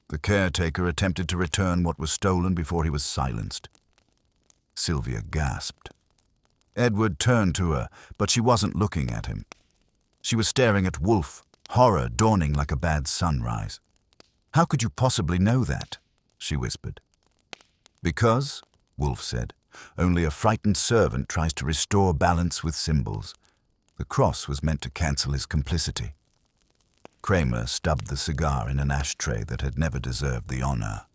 The caretaker attempted to return what was stolen before he was silenced. Sylvia gasped. Edward turned to her, but she wasn't looking at him. She was staring at Wolfe, horror dawning like a bad sunrise. "How could you possibly know that?" she whispered. "Because," Wolfe said, "only a frightened servant tries to restore balance with symbols. The cross was meant to cancel his complicity." Kramer stubbed the cigar in an ashtray that had never deserved the honor.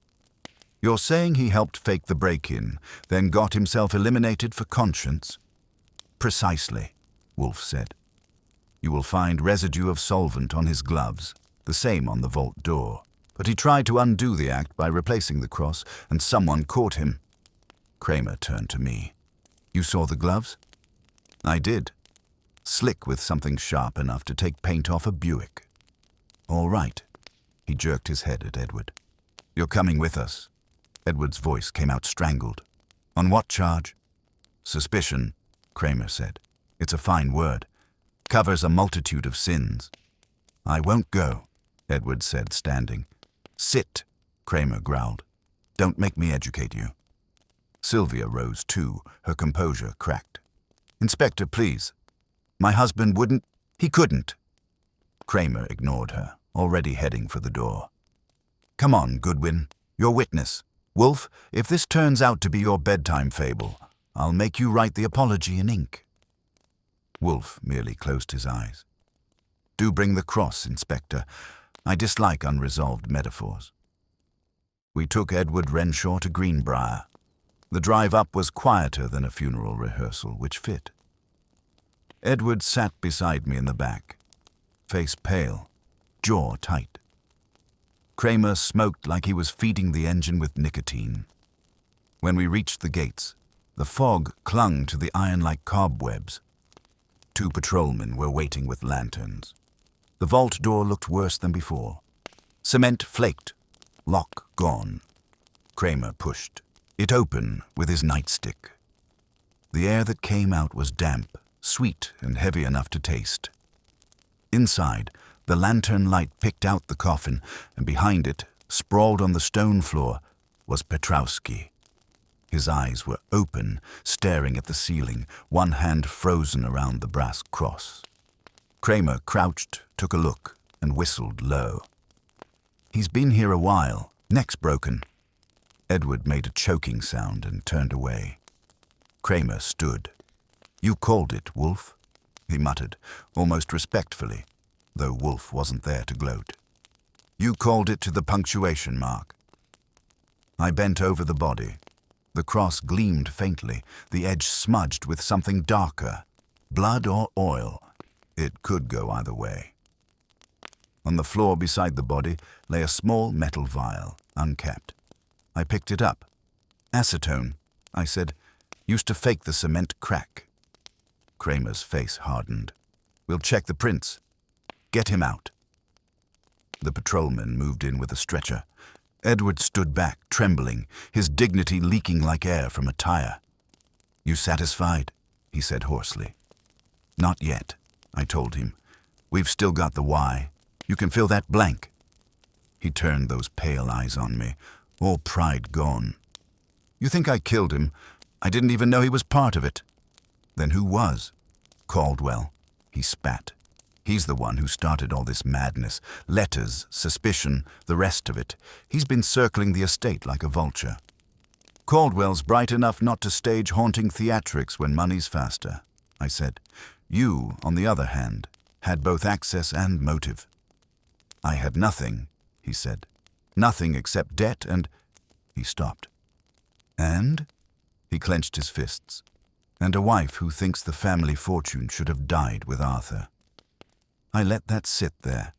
"You're saying he helped fake the break-in, then got himself eliminated for conscience?" "Precisely," Wolfe said. "You will find residue of solvent on his gloves, the same on the vault door. But he tried to undo the act by replacing the cross, and someone caught him." Kramer turned to me. "You saw the gloves?" "I did. Slick with something sharp enough to take paint off a Buick." "All right." He jerked his head at Edward. "You're coming with us." Edward's voice came out strangled. "On what charge?" "Suspicion," Kramer said. "It's a fine word. Covers a multitude of sins." "I won't go," Edward said, standing. "Sit," Kramer growled. "Don't make me educate you." Sylvia rose too, her composure cracked. "Inspector, please. My husband wouldn't. He couldn't." Kramer ignored her, already heading for the door. "Come on, Goodwin. Your witness. Wolfe, if this turns out to be your bedtime fable, I'll make you write the apology in ink." Wolfe merely closed his eyes. "Do bring the cross, Inspector. I dislike unresolved metaphors." We took Edward Renshaw to Greenbrier. The drive up was quieter than a funeral rehearsal, which fit. Edward sat beside me in the back, face pale, jaw tight. Kramer smoked like he was feeding the engine with nicotine. When we reached the gates, the fog clung to the iron-like cobwebs. 2 patrolmen were waiting with lanterns. The vault door looked worse than before. Cement flaked, lock gone. Kramer pushed it open with his nightstick. The air that came out was damp, sweet, and heavy enough to taste. Inside, the lantern light picked out the coffin, and behind it, sprawled on the stone floor, was Petrowski. His eyes were open, staring at the ceiling, one hand frozen around the brass cross. Kramer crouched, took a look, and whistled low. "He's been here a while. Neck's broken." Edward made a choking sound and turned away. Kramer stood. "You called it, Wolfe," he muttered, almost respectfully, though Wolfe wasn't there to gloat. "You called it to the punctuation mark." I bent over the body. The cross gleamed faintly, the edge smudged with something darker. Blood or oil. It could go either way. On the floor beside the body lay a small metal vial, uncapped. I picked it up. "Acetone," I said. "Used to fake the cement crack." Kramer's face hardened. "We'll check the prints. Get him out." The patrolman moved in with a stretcher. Edward stood back, trembling, his dignity leaking like air from a tire. "You satisfied?" he said hoarsely. "Not yet," I told him. "We've still got the why. You can fill that blank." He turned those pale eyes on me, all pride gone. "You think I killed him? I didn't even know he was part of it." "Then who was?" "Caldwell," he spat. "He's the one who started all this madness. Letters, suspicion, the rest of it. He's been circling the estate like a vulture. Caldwell's bright enough not to stage haunting theatrics when money's faster," I said. "You, on the other hand, had both access and motive." "I had nothing," he said. "Nothing except debt and—" He stopped. "And?" He clenched his fists. "And a wife who thinks the family fortune should have died with Arthur." I let that sit there.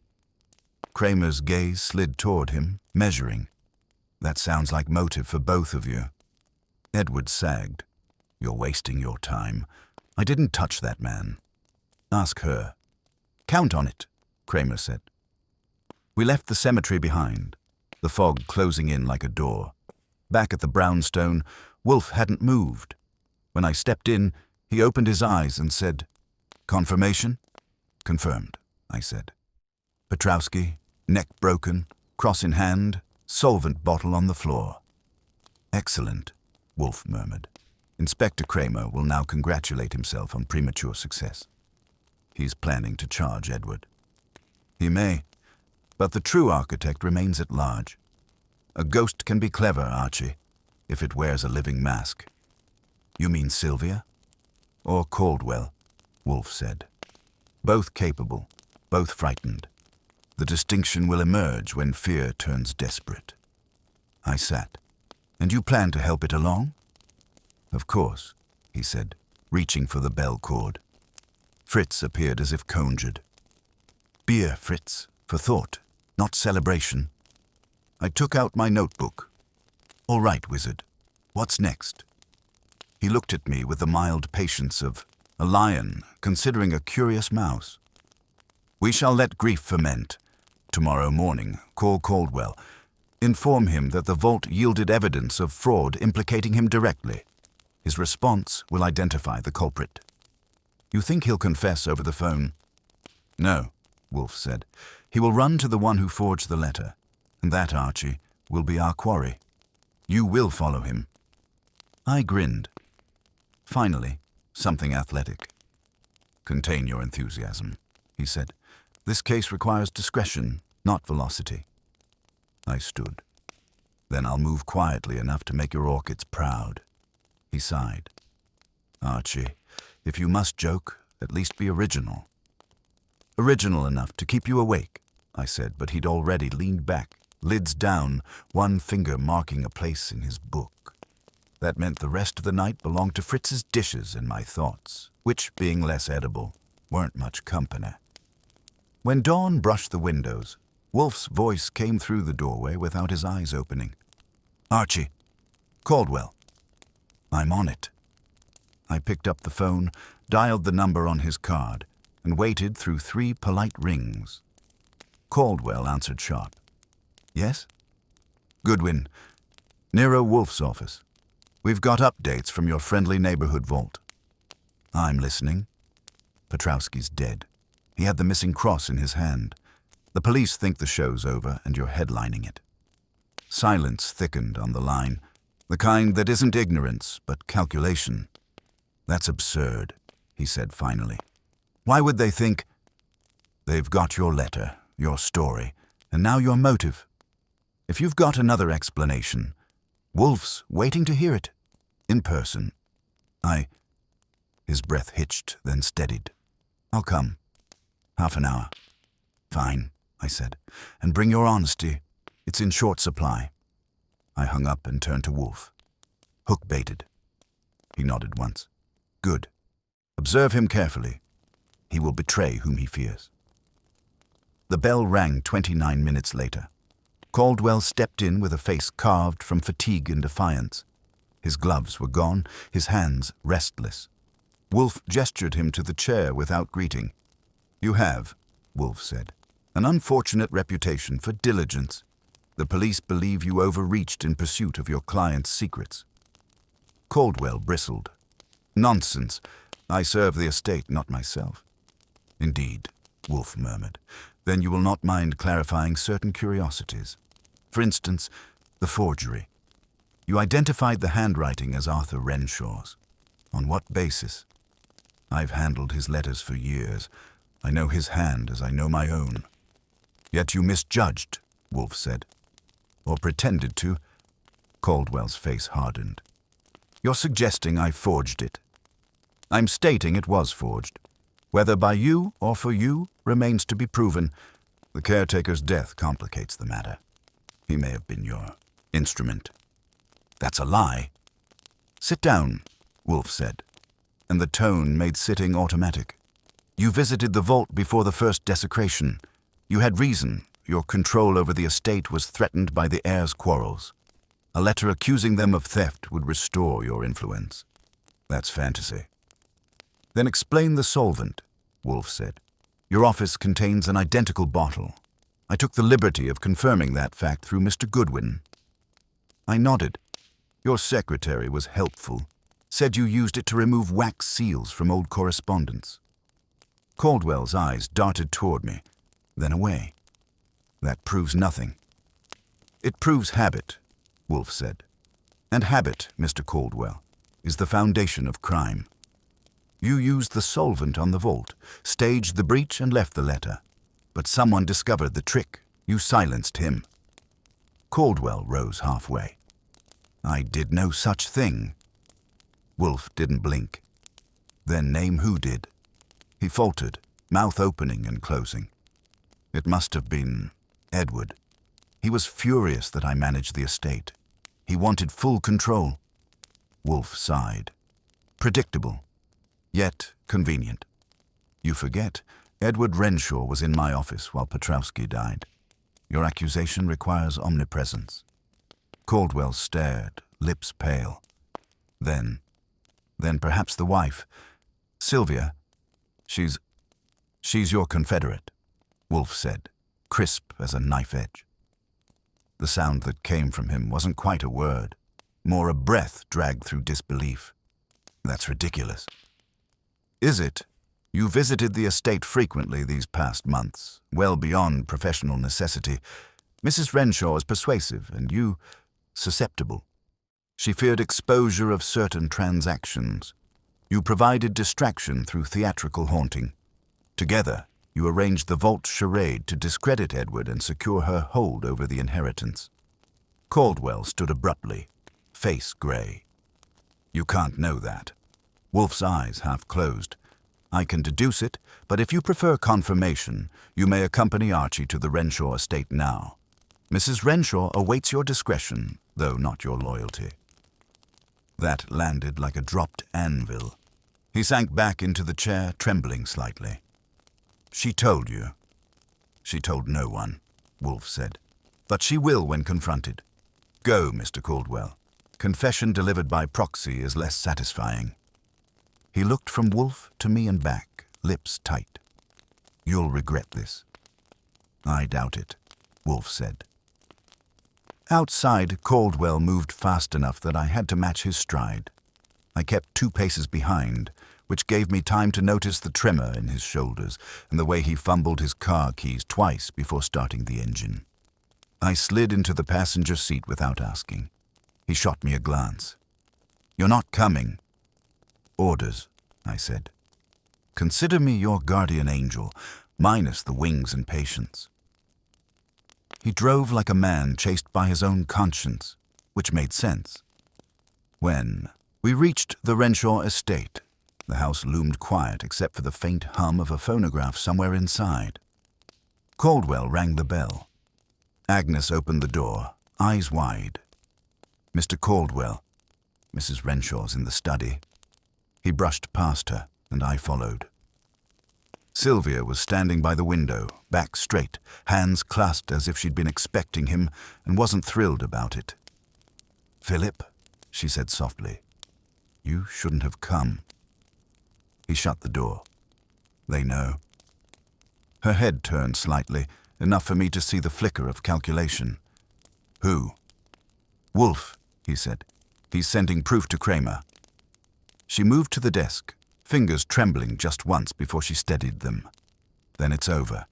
Kramer's gaze slid toward him, measuring. "That sounds like motive for both of you." Edward sagged. "You're wasting your time. I didn't touch that man." "Ask her." "Count on it," Kramer said. We left the cemetery behind, the fog closing in like a door. Back at the brownstone, Wolfe hadn't moved. When I stepped in, he opened his eyes and said, "Confirmation?" "Confirmed," I said. "Petrowski, neck broken, cross in hand, solvent bottle on the floor." "Excellent," Wolfe murmured. "Inspector Kramer will now congratulate himself on premature success. He's planning to charge Edward." "He may, but the true architect remains at large. A ghost can be clever, Archie, if it wears a living mask." "You mean Sylvia?" "Or Caldwell," Wolfe said. "Both capable, both frightened. The distinction will emerge when fear turns desperate." I sat. "And you plan to help it along?" "Of course," he said, reaching for the bell cord. Fritz appeared as if conjured. "Beer, Fritz, for thought, not celebration." I took out my notebook. "All right, wizard. What's next?" He looked at me with the mild patience of a lion considering a curious mouse. "We shall let grief ferment. Tomorrow morning, call Caldwell. Inform him that the vault yielded evidence of fraud implicating him directly. His response will identify the culprit." "You think he'll confess over the phone?" "No," Wolfe said. "He will run to the one who forged the letter. And that, Archie, will be our quarry. You will follow him." I grinned. Finally, something athletic. "Contain your enthusiasm," he said. "This case requires discretion, not velocity." I stood. "Then I'll move quietly enough to make your orchids proud." He sighed. "Archie, if you must joke, at least be original." "Original enough to keep you awake," I said, but he'd already leaned back, lids down, one finger marking a place in his book. That meant the rest of the night belonged to Fritz's dishes and my thoughts, which, being less edible, weren't much company. When dawn brushed the windows, Wolfe's voice came through the doorway without his eyes opening. "Archie, Caldwell." "I'm on it." I picked up the phone, dialed the number on his card, and waited through 3 polite rings. Caldwell answered sharp. "Yes?" "Goodwin, Nero Wolfe's office. We've got updates from your friendly neighborhood vault." "I'm listening." "Petrowski's dead. He had the missing cross in his hand. The police think the show's over and you're headlining it. Silence thickened on the line, the kind that isn't ignorance, but calculation. That's absurd, he said finally. Why would they think? They've got your letter, your story, and now your motive. If you've got another explanation, Wolfe's waiting to hear it, in person. His breath hitched, then steadied. I'll come. Half an hour. Fine, I said, and bring your honesty. It's in short supply. I hung up and turned to Wolfe. Hook baited. He nodded once. Good. Observe him carefully. He will betray whom he fears. The bell rang 29 minutes later. Caldwell stepped in with a face carved from fatigue and defiance. His gloves were gone, his hands restless. Wolfe gestured him to the chair without greeting. You have, Wolfe said, an unfortunate reputation for diligence. The police believe you overreached in pursuit of your client's secrets. Caldwell bristled. Nonsense. I serve the estate, not myself. Indeed, Wolfe murmured. Then you will not mind clarifying certain curiosities. For instance, the forgery. You identified the handwriting as Arthur Renshaw's. On what basis? I've handled his letters for years. I know his hand as I know my own. Yet you misjudged, Wolfe said. Or pretended to. Caldwell's face hardened. You're suggesting I forged it. I'm stating it was forged. Whether by you or for you remains to be proven. The caretaker's death complicates the matter. He may have been your instrument. That's a lie. Sit down, Wolfe said, and the tone made sitting automatic. You visited the vault before the first desecration. You had reason. Your control over the estate was threatened by the heirs' quarrels. A letter accusing them of theft would restore your influence. That's fantasy. Then explain the solvent, Wolfe said. Your office contains an identical bottle. I took the liberty of confirming that fact through Mr. Goodwin. I nodded. Your secretary was helpful. Said you used it to remove wax seals from old correspondence. Caldwell's eyes darted toward me, then away. That proves nothing. It proves habit, Wolfe said. And habit, Mr. Caldwell, is the foundation of crime. You used the solvent on the vault, staged the breach and left the letter. But someone discovered the trick. You silenced him. Caldwell rose halfway. I did no such thing. Wolfe didn't blink. Then name who did. He faltered, mouth opening and closing. It must have been Edward. He was furious that I managed the estate. He wanted full control. Wolfe sighed. Predictable, yet convenient. You forget, Edward Renshaw was in my office while Petrowski died. Your accusation requires omnipresence. Caldwell stared, lips pale. Then perhaps the wife, Sylvia. She's your confederate, Wolfe said, crisp as a knife edge. The sound that came from him wasn't quite a word, more a breath dragged through disbelief. That's ridiculous. Is it? You visited the estate frequently these past months, well beyond professional necessity. Mrs. Renshaw is persuasive, and you susceptible. She feared exposure of certain transactions. You provided distraction through theatrical haunting. Together, you arranged the vault charade to discredit Edward and secure her hold over the inheritance. Caldwell stood abruptly, face gray. You can't know that. Wolfe's eyes half closed. I can deduce it, but if you prefer confirmation, you may accompany Archie to the Renshaw estate now. Mrs. Renshaw awaits your discretion, though not your loyalty. That landed like a dropped anvil. He sank back into the chair, trembling slightly. She told you. She told no one, Wolfe said. But she will when confronted. Go, Mr. Caldwell. Confession delivered by proxy is less satisfying. He looked from Wolfe to me and back, lips tight. You'll regret this. I doubt it, Wolfe said. Outside, Caldwell moved fast enough that I had to match his stride. I kept 2 paces behind, which gave me time to notice the tremor in his shoulders and the way he fumbled his car keys twice before starting the engine. I slid into the passenger seat without asking. He shot me a glance. "You're not coming." "Orders," I said. "Consider me your guardian angel, minus the wings and patience." He drove like a man chased by his own conscience, which made sense. When we reached the Renshaw estate, the house loomed quiet except for the faint hum of a phonograph somewhere inside. Caldwell rang the bell. Agnes opened the door, eyes wide. "Mr. Caldwell." "Mrs. Renshaw's in the study." He brushed past her, and I followed. Sylvia was standing by the window, back straight, hands clasped as if she'd been expecting him and wasn't thrilled about it. "Philip," she said softly, "you shouldn't have come." He shut the door. "They know." Her head turned slightly, enough for me to see the flicker of calculation. "Who?" "Wolfe," he said. "He's sending proof to Kramer." She moved to the desk, fingers trembling just once before she steadied them. "Then it's over."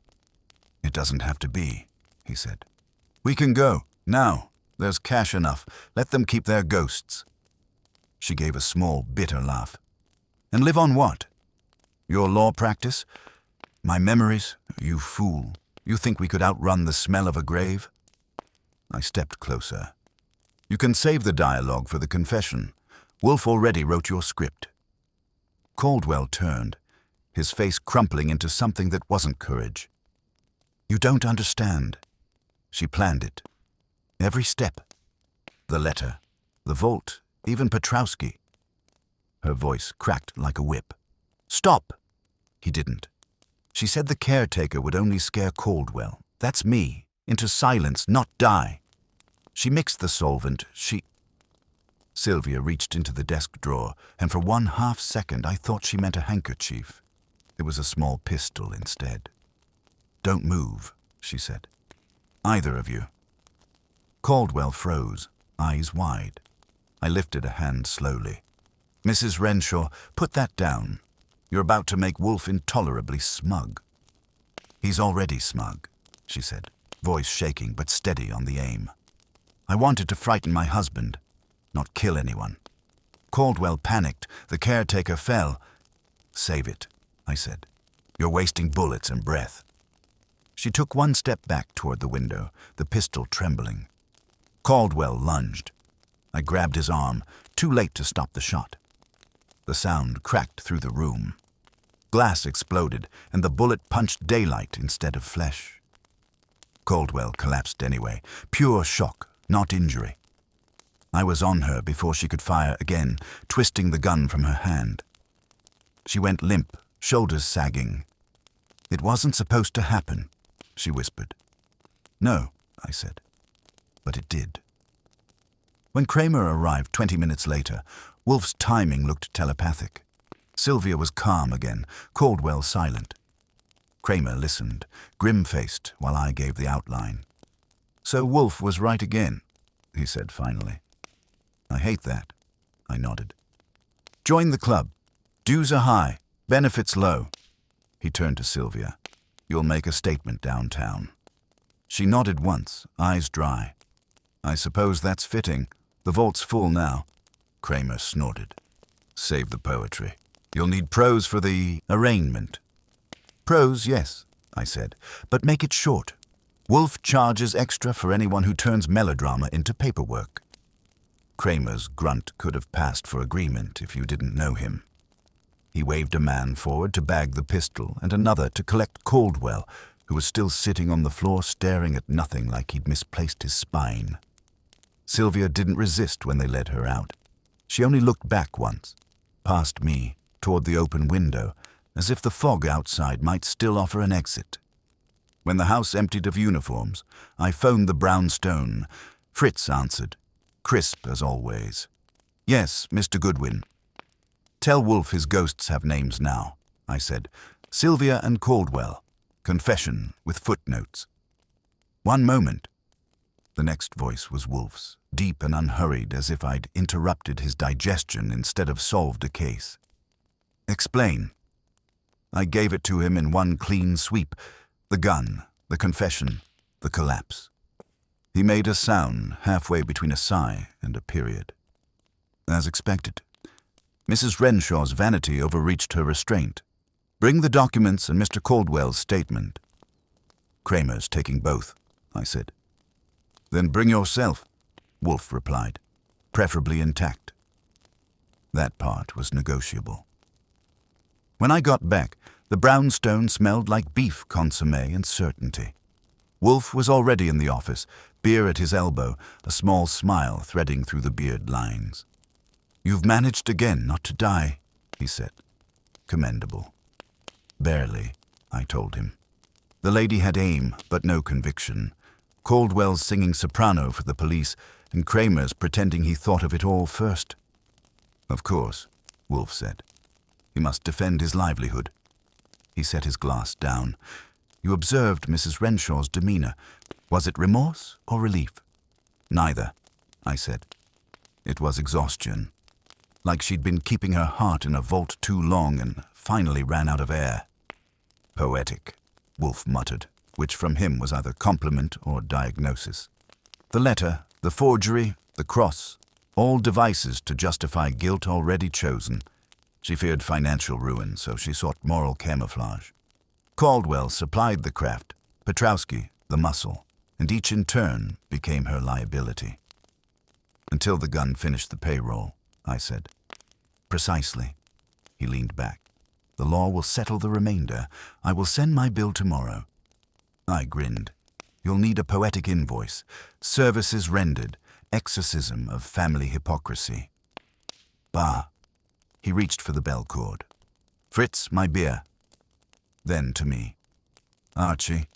"It doesn't have to be," he said. "We can go, now. There's cash enough. Let them keep their ghosts." She gave a small, bitter laugh. "And live on what? Your law practice? My memories? You fool. You think we could outrun the smell of a grave?" I stepped closer. "You can save the dialogue for the confession. Wolfe already wrote your script." Caldwell turned, his face crumpling into something that wasn't courage. "You don't understand. She planned it. Every step. The letter, the vault, even Petrowski." Her voice cracked like a whip. "Stop!" He didn't. "She said the caretaker would only scare Caldwell. That's me. Into silence, not die. She mixed the solvent. Sylvia reached into the desk drawer, and for 1/2 second I thought she meant a handkerchief. It was a small pistol instead. "Don't move," she said. "Either of you." Caldwell froze, eyes wide. I lifted a hand slowly. "Mrs. Renshaw, put that down. You're about to make Wolfe intolerably smug." "He's already smug," she said, voice shaking but steady on the aim. "I wanted to frighten my husband, not kill anyone. Caldwell panicked. The caretaker fell." "Save it," I said. "You're wasting bullets and breath." She took one step back toward the window, the pistol trembling. Caldwell lunged. I grabbed his arm, too late to stop the shot. The sound cracked through the room. Glass exploded, and the bullet punched daylight instead of flesh. Caldwell collapsed anyway, pure shock, not injury. I was on her before she could fire again, twisting the gun from her hand. She went limp, shoulders sagging. "It wasn't supposed to happen," she whispered. "No," I said. But it did. When Kramer arrived 20 minutes later, Wolfe's timing looked telepathic. Sylvia was calm again, Caldwell silent. Kramer listened, grim-faced, while I gave the outline. "So Wolfe was right again," he said finally. "I hate that," I nodded. "Join the club. Dues are high, benefits low." He turned to Sylvia. "You'll make a statement downtown." She nodded once, eyes dry. "I suppose that's fitting. The vault's full now." Kramer snorted. "Save the poetry. You'll need prose for the arraignment." "Prose, yes," I said, "but make it short. Wolfe charges extra for anyone who turns melodrama into paperwork." Kramer's grunt could have passed for agreement if you didn't know him. He waved a man forward to bag the pistol and another to collect Caldwell, who was still sitting on the floor staring at nothing like he'd misplaced his spine. Sylvia didn't resist when they led her out. She only looked back once, past me, toward the open window, as if the fog outside might still offer an exit. When the house emptied of uniforms, I phoned the brownstone. Fritz answered, crisp as always. "Yes, Mr. Goodwin." "Tell Wolfe his ghosts have names now," I said. "Sylvia and Caldwell. Confession with footnotes." "One moment." The next voice was Wolfe's, deep and unhurried, as if I'd interrupted his digestion instead of solved a case. Explain. I gave it to him in one clean sweep. The gun, the confession, the collapse. He made a sound halfway between a sigh and a period. As expected. Mrs. Renshaw's vanity overreached her restraint. Bring the documents and Mr. Caldwell's statement. Kramer's taking both, I said. Then bring yourself, Wolfe replied, preferably intact. That part was negotiable. When I got back, the brownstone smelled like beef consommé and certainty. Wolfe was already in the office, beer at his elbow, a small smile threading through the beard lines. You've managed again not to die, he said. Commendable. Barely, I told him. The lady had aim, but no conviction. Caldwell's singing soprano for the police, and Kramer's pretending he thought of it all first. Of course, Wolfe said. He must defend his livelihood. He set his glass down. You observed Mrs. Renshaw's demeanor. Was it remorse or relief? Neither, I said. It was exhaustion. Like she'd been keeping her heart in a vault too long and finally ran out of air. Poetic, Wolfe muttered, which from him was either compliment or diagnosis. The letter, the forgery, the cross, all devices to justify guilt already chosen. She feared financial ruin, so she sought moral camouflage. Caldwell supplied the craft, Petrowski the muscle, and each in turn became her liability. Until the gun finished the payroll, I said. Precisely. He leaned back. The law will settle the remainder. I will send my bill tomorrow. I grinned. You'll need a poetic invoice. Services rendered. Exorcism of family hypocrisy. Bah. He reached for the bell cord. Fritz, my beer. Then to me. Archie,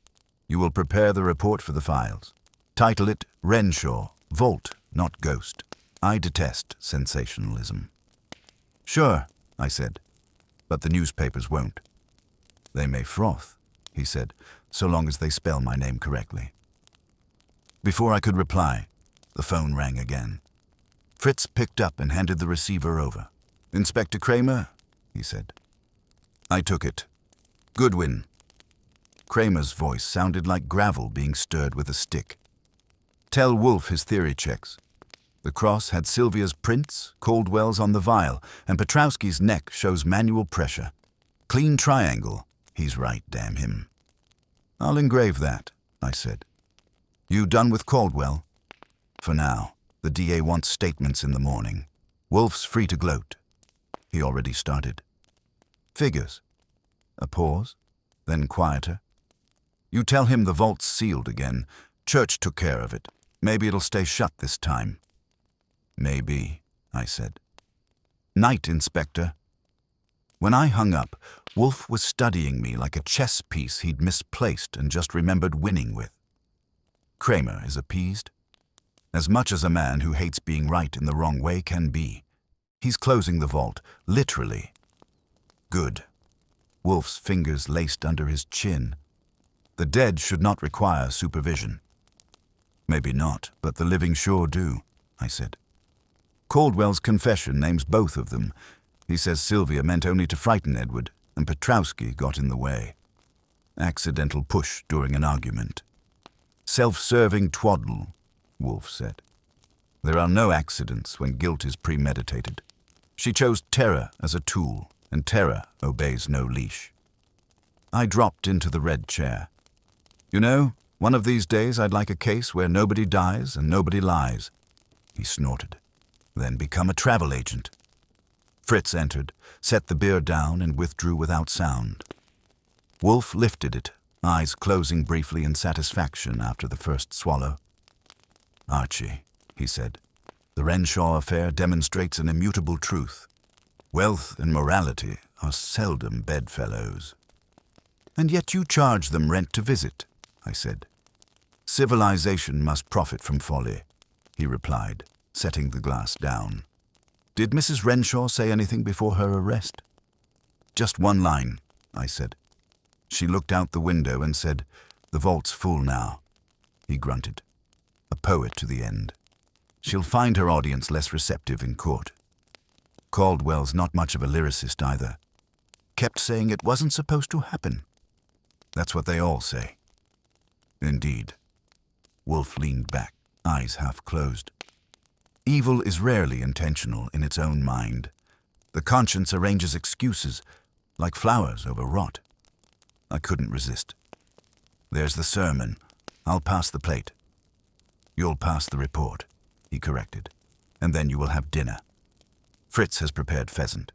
you will prepare the report for the files. Title it Renshaw, Vault, not Ghost. I detest sensationalism. Sure, I said, but the newspapers won't. They may froth, he said, so long as they spell my name correctly. Before I could reply, the phone rang again. Fritz picked up and handed the receiver over. Inspector Kramer, he said. I took it. Goodwin. Kramer's voice sounded like gravel being stirred with a stick. Tell Wolfe his theory checks. The cross had Sylvia's prints, Caldwell's on the vial, and Petrowski's neck shows manual pressure. Clean triangle. He's right, damn him. I'll engrave that, I said. You done with Caldwell? For now. The DA wants statements in the morning. Wolfe's free to gloat. He already started. Figures. A pause, then quieter. You tell him the vault's sealed again. Church took care of it. Maybe it'll stay shut this time. Maybe, I said. Night, Inspector. When I hung up, Wolfe was studying me like a chess piece he'd misplaced and just remembered winning with. Kramer is appeased. As much as a man who hates being right in the wrong way can be. He's closing the vault, literally. Good. Wolfe's fingers laced under his chin. The dead should not require supervision. Maybe not, but the living sure do, I said. Caldwell's confession names both of them. He says Sylvia meant only to frighten Edward, and Petrowski got in the way. Accidental push during an argument. Self-serving twaddle, Wolfe said. There are no accidents when guilt is premeditated. She chose terror as a tool, and terror obeys no leash. I dropped into the red chair. You know, one of these days I'd like a case where nobody dies and nobody lies. He snorted. Then become a travel agent. Fritz entered, set the beer down, and withdrew without sound. Wolfe lifted it, eyes closing briefly in satisfaction after the first swallow. Archie, he said, the Renshaw affair demonstrates an immutable truth. Wealth and morality are seldom bedfellows. And yet you charge them rent to visit, I said. Civilization must profit from folly, he replied, setting the glass down. Did Mrs. Renshaw say anything before her arrest? Just one line, I said. She looked out the window and said, the vault's full now. He grunted. A poet to the end. She'll find her audience less receptive in court. Caldwell's not much of a lyricist either. kept saying it wasn't supposed to happen. That's what they all say. Indeed. Wolfe leaned back, eyes half closed. Evil is rarely intentional in its own mind. The conscience arranges excuses, like flowers over rot. I couldn't resist. There's the sermon. I'll pass the plate. You'll pass the report, he corrected, and then you will have dinner. Fritz has prepared pheasant.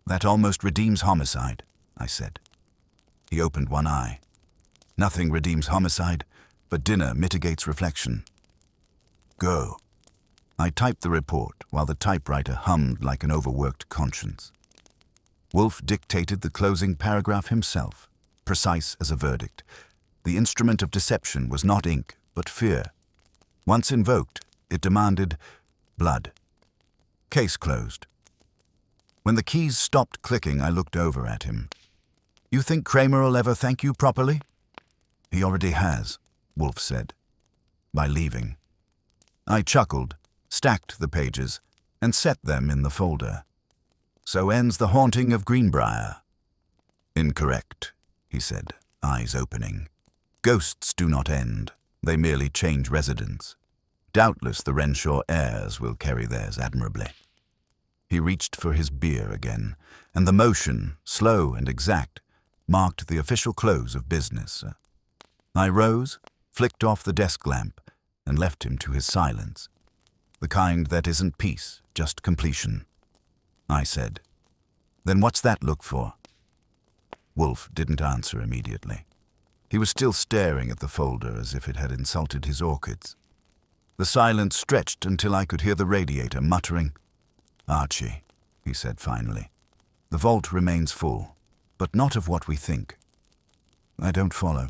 That almost redeems homicide, I said. He opened one eye. Nothing redeems homicide, but dinner mitigates reflection. Go. I typed the report while the typewriter hummed like an overworked conscience. Wolfe dictated the closing paragraph himself, precise as a verdict. The instrument of deception was not ink, but fear. Once invoked, it demanded blood. Case closed. When the keys stopped clicking, I looked over at him. You think Kramer'll ever thank you properly? He already has, Wolfe said, by leaving. I chuckled, stacked the pages, and set them in the folder. So ends the haunting of Greenbrier. Incorrect, he said, eyes opening. Ghosts do not end. They merely change residence. Doubtless the Renshaw heirs will carry theirs admirably. He reached for his beer again, and the motion, slow and exact, marked the official close of business. I rose, flicked off the desk lamp, and left him to his silence. The kind that isn't peace, just completion. I said, Then what's that look for? Wolfe didn't answer immediately. He was still staring at the folder as if it had insulted his orchids. The silence stretched until I could hear the radiator muttering, Archie, he said finally, the vault remains full, but not of what we think. I don't follow.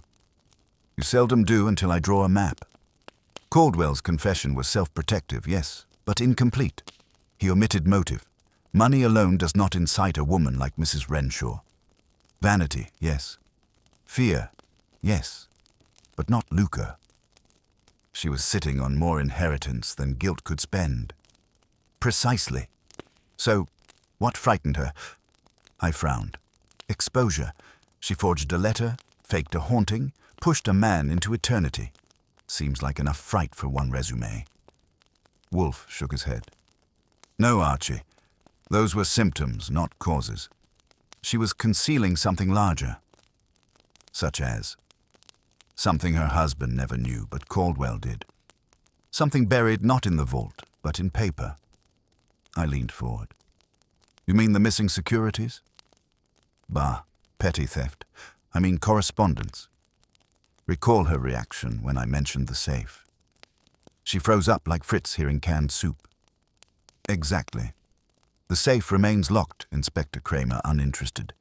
You seldom do until I draw a map. Caldwell's confession was self-protective, yes, but incomplete. He omitted motive. Money alone does not incite a woman like Mrs. Renshaw. Vanity, yes. Fear, yes, but not lucre. She was sitting on more inheritance than guilt could spend. Precisely. So, what frightened her? I frowned. Exposure. She forged a letter, faked a haunting, pushed a man into eternity. Seems like enough fright for one resume. Wolfe shook his head. No, Archie. Those were symptoms, not causes. She was concealing something larger. Such as? Something her husband never knew, but Caldwell did. Something buried not in the vault, but in paper. I leaned forward. You mean the missing securities? Bah, petty theft. I mean correspondence. Recall her reaction when I mentioned the safe. She froze up like Fritz hearing canned soup. Exactly. The safe remains locked, Inspector Kramer, uninterested.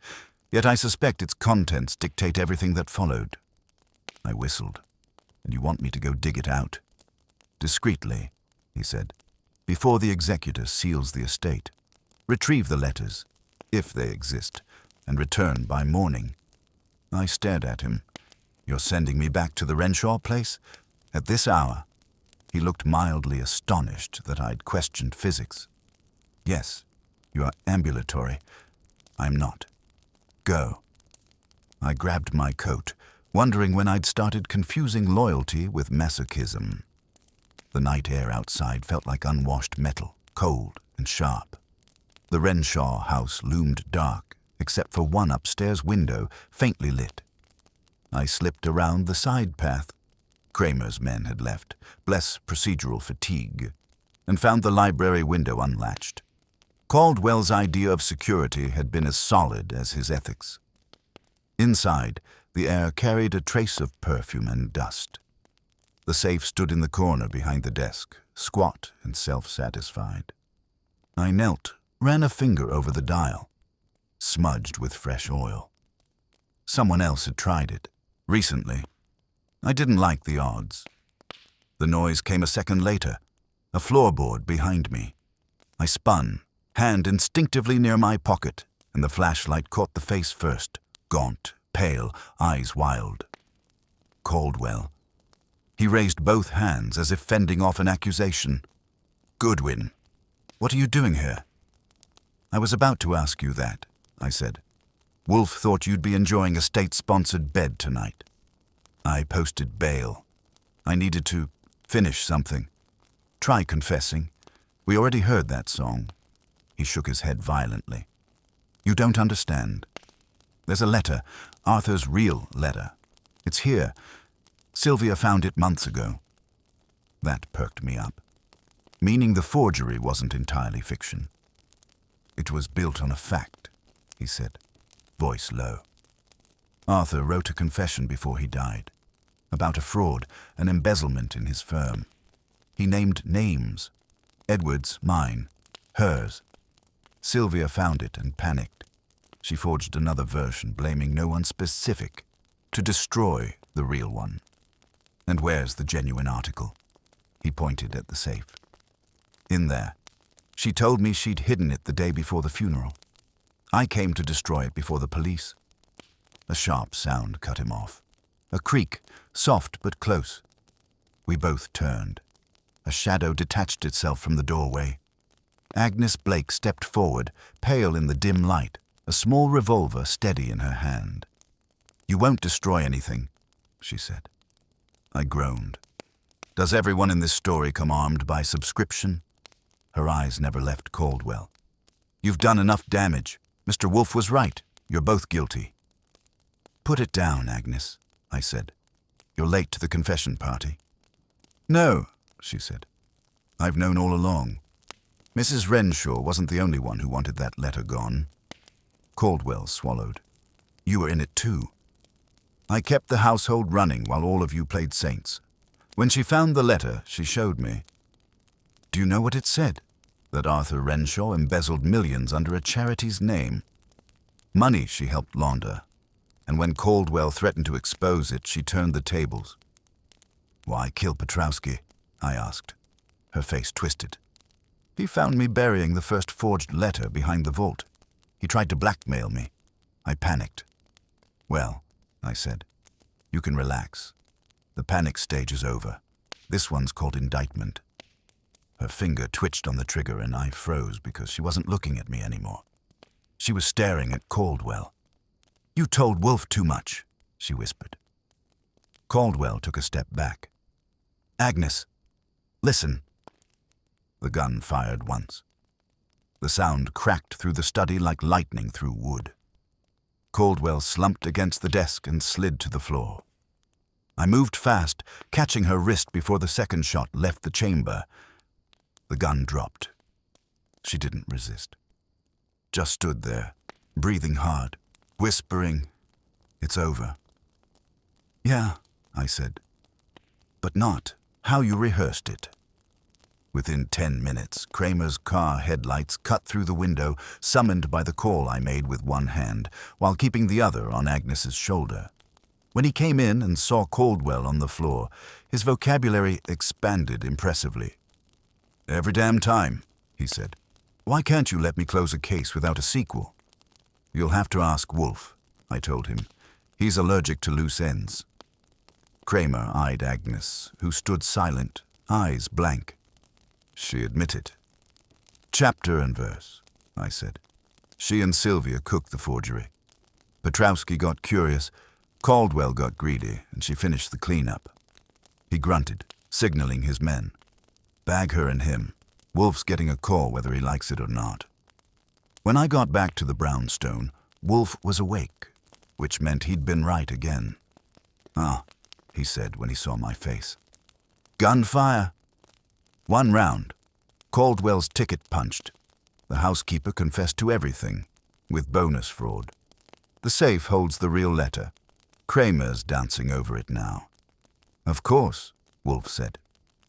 Yet I suspect its contents dictate everything that followed. I whistled. And you want me to go dig it out? Discreetly, he said, before the executor seals the estate. Retrieve the letters, if they exist, and return by morning. I stared at him. You're sending me back to the Renshaw place? At this hour? He looked mildly astonished that I'd questioned physics. Yes, you are ambulatory. I'm not. Go. I grabbed my coat, wondering when I'd started confusing loyalty with masochism. The night air outside felt like unwashed metal, cold and sharp. The Renshaw house loomed dark, except for one upstairs window, faintly lit. I slipped around the side path. Kramer's men had left, bless procedural fatigue, and found the library window unlatched. Caldwell's idea of security had been as solid as his ethics. Inside, the air carried a trace of perfume and dust. The safe stood in the corner behind the desk, squat and self-satisfied. I knelt, ran a finger over the dial, smudged with fresh oil. Someone else had tried it, recently. I didn't like the odds. The noise came a second later, a floorboard behind me. I spun, hand instinctively near my pocket, and the flashlight caught the face first, gaunt, pale, eyes wild. Caldwell. He raised both hands as if fending off an accusation. Goodwin, what are you doing here? I was about to ask you that, I said. Wolfe thought you'd be enjoying a state-sponsored bed tonight. I posted bail. I needed to finish something. Try confessing. We already heard that song." He shook his head violently. "You don't understand. There's a letter, Arthur's real letter. It's here. Sylvia found it months ago." That perked me up, meaning the forgery wasn't entirely fiction. "It was built on a fact," he said, voice low. "Arthur wrote a confession before he died, about a fraud, an embezzlement in his firm. He named names. Edward's mine, hers. Sylvia found it and panicked. She forged another version, blaming no one specific, to destroy the real one. And where's the genuine article?" He pointed at the safe. "In there. She told me she'd hidden it the day before the funeral. I came to destroy it before the police." A sharp sound cut him off. A creak, soft but close. We both turned. A shadow detached itself from the doorway. Agnes Blake stepped forward, pale in the dim light, a small revolver steady in her hand. "You won't destroy anything," she said. I groaned. "Does everyone in this story come armed by subscription?" Her eyes never left Caldwell. "You've done enough damage. Mr. Wolfe was right. You're both guilty." "Put it down, Agnes," I said. "You're late to the confession party." "No," she said. "I've known all along. Mrs. Renshaw wasn't the only one who wanted that letter gone." Caldwell swallowed. "You were in it too. I kept the household running while all of you played saints. When she found the letter, she showed me. Do you know what it said? That Arthur Renshaw embezzled millions under a charity's name. Money she helped launder. And when Caldwell threatened to expose it, she turned the tables." "Why kill Petrowski?" I asked. Her face twisted. "He found me burying the first forged letter behind the vault. He tried to blackmail me. I panicked." "Well," I said, "you can relax. The panic stage is over. This one's called indictment." Her finger twitched on the trigger and I froze because she wasn't looking at me anymore. She was staring at Caldwell. "You told Wolfe too much," she whispered. Caldwell took a step back. "Agnes, listen." The gun fired once. The sound cracked through the study like lightning through wood. Caldwell slumped against the desk and slid to the floor. I moved fast, catching her wrist before the second shot left the chamber. The gun dropped. She didn't resist. Just stood there, breathing hard, whispering, "It's over." "Yeah," I said, "but not how you rehearsed it." Within 10 minutes, Kramer's car headlights cut through the window, summoned by the call I made with one hand, while keeping the other on Agnes's shoulder. When he came in and saw Caldwell on the floor, his vocabulary expanded impressively. "Every damn time," he said. "Why can't you let me close a case without a sequel?" "You'll have to ask Wolfe," I told him. "He's allergic to loose ends." Kramer eyed Agnes, who stood silent, eyes blank. She admitted. "Chapter and verse," I said. "She and Sylvia cooked the forgery. Petrowski got curious, Caldwell got greedy, and she finished the cleanup." He grunted, signaling his men. "Bag her and him. Wolfe's getting a call whether he likes it or not." When I got back to the brownstone, Wolfe was awake, which meant he'd been right again. "Ah," he said when he saw my face. "Gunfire." "1 round. Caldwell's ticket punched. The housekeeper confessed to everything, with bonus fraud. The safe holds the real letter. Kramer's dancing over it now." "Of course," Wolfe said.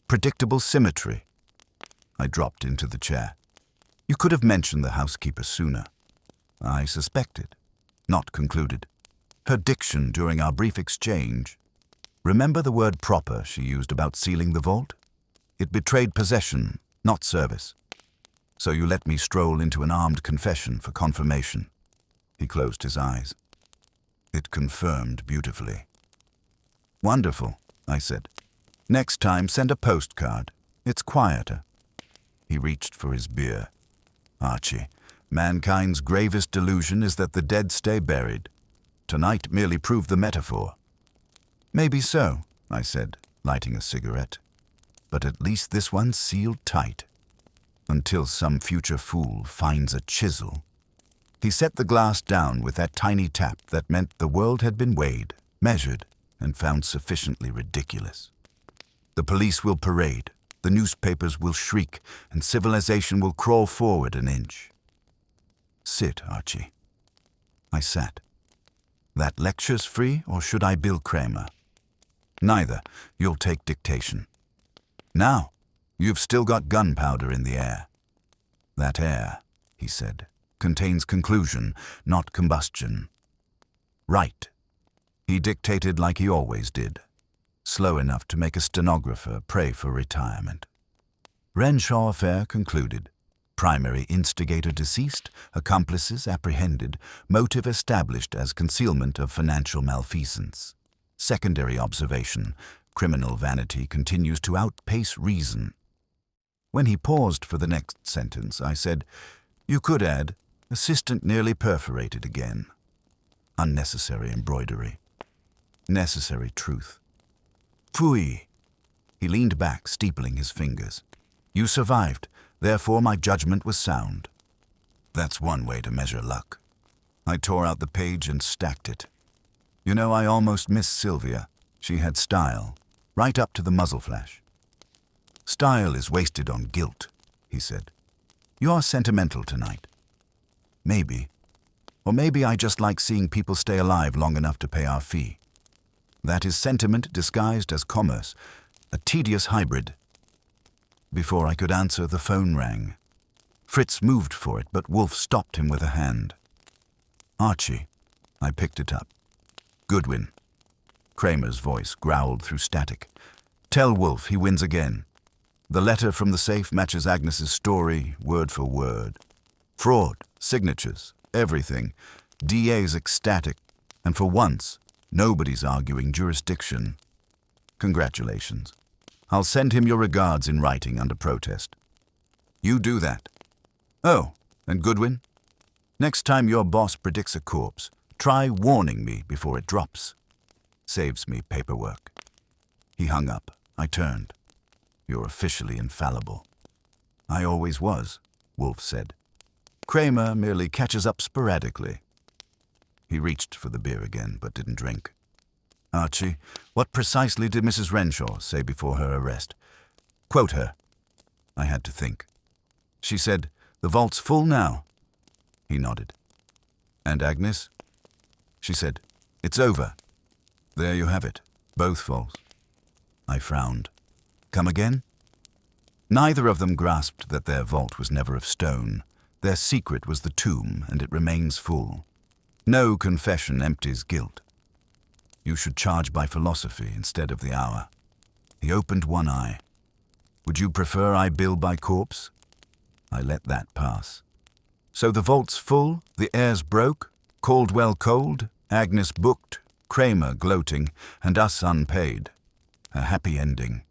"Predictable symmetry." I dropped into the chair. "You could have mentioned the housekeeper sooner." "I suspected, not concluded. Her diction during our brief exchange. Remember the word proper she used about sealing the vault? It betrayed possession, not service. So you let me stroll into an armed confession for confirmation." He closed his eyes. "It confirmed beautifully." "Wonderful," I said. "Next time send a postcard. It's quieter." He reached for his beer. "Archie, Mankind's gravest delusion is that the dead stay buried. Tonight merely proved the metaphor. Maybe so, I said, lighting a cigarette. But at least this one's sealed tight. Until some future fool finds a chisel. He set the glass down with that tiny tap that meant the world had been weighed, measured, and found sufficiently ridiculous. The police will parade, the newspapers will shriek, and civilization will crawl forward an inch. Sit, Archie. I sat. That lecture's free, or should I bill Kramer? Neither. You'll take dictation. Now, you've still got gunpowder in the air. That air, he said, contains conclusion, not combustion. Right. He dictated like he always did, slow enough to make a stenographer pray for retirement. Renshaw affair concluded. Primary instigator deceased, accomplices apprehended, motive established as concealment of financial malfeasance. Secondary observation, criminal vanity continues to outpace reason. When he paused for the next sentence, I said, you could add, assistant nearly perforated again. Unnecessary embroidery. Necessary truth. Phooey. He leaned back, steepling his fingers. You survived, therefore my judgment was sound. That's one way to measure luck. I tore out the page and stacked it. You know, I almost missed Sylvia. She had style, right up to the muzzle flash. Style is wasted on guilt, he said. You're sentimental tonight. Maybe. Or maybe I just like seeing people stay alive long enough to pay our fee. That is sentiment disguised as commerce, a tedious hybrid. Before I could answer, the phone rang. Fritz moved for it, but Wolfe stopped him with a hand. Archie. I picked it up. Goodwin. Kramer's voice growled through static. Tell Wolfe he wins again. The letter from the safe matches Agnes's story, word for word. Fraud, signatures, everything. DA's ecstatic. And for once, nobody's arguing jurisdiction. Congratulations. I'll send him your regards in writing under protest. You do that. Oh, and Goodwin? Next time your boss predicts a corpse, try warning me before it drops. Saves me paperwork. He hung up. I turned. You're officially infallible. I always was, Wolfe said. Kramer merely catches up sporadically. He reached for the beer again, but didn't drink. Archie, what precisely did Mrs. Renshaw say before her arrest? Quote her. I had to think. She said, the vault's full now. He nodded. And Agnes? She said, it's over. There you have it, both false. I frowned. Come again? Neither of them grasped that their vault was never of stone. Their secret was the tomb, and it remains full. No confession empties guilt. You should charge by philosophy instead of the hour. He opened one eye. Would you prefer I bill by corpse? I let that pass. So the vault's full, the air's broke, Caldwell cold, Agnes booked, Kramer gloating, and us unpaid. A happy ending.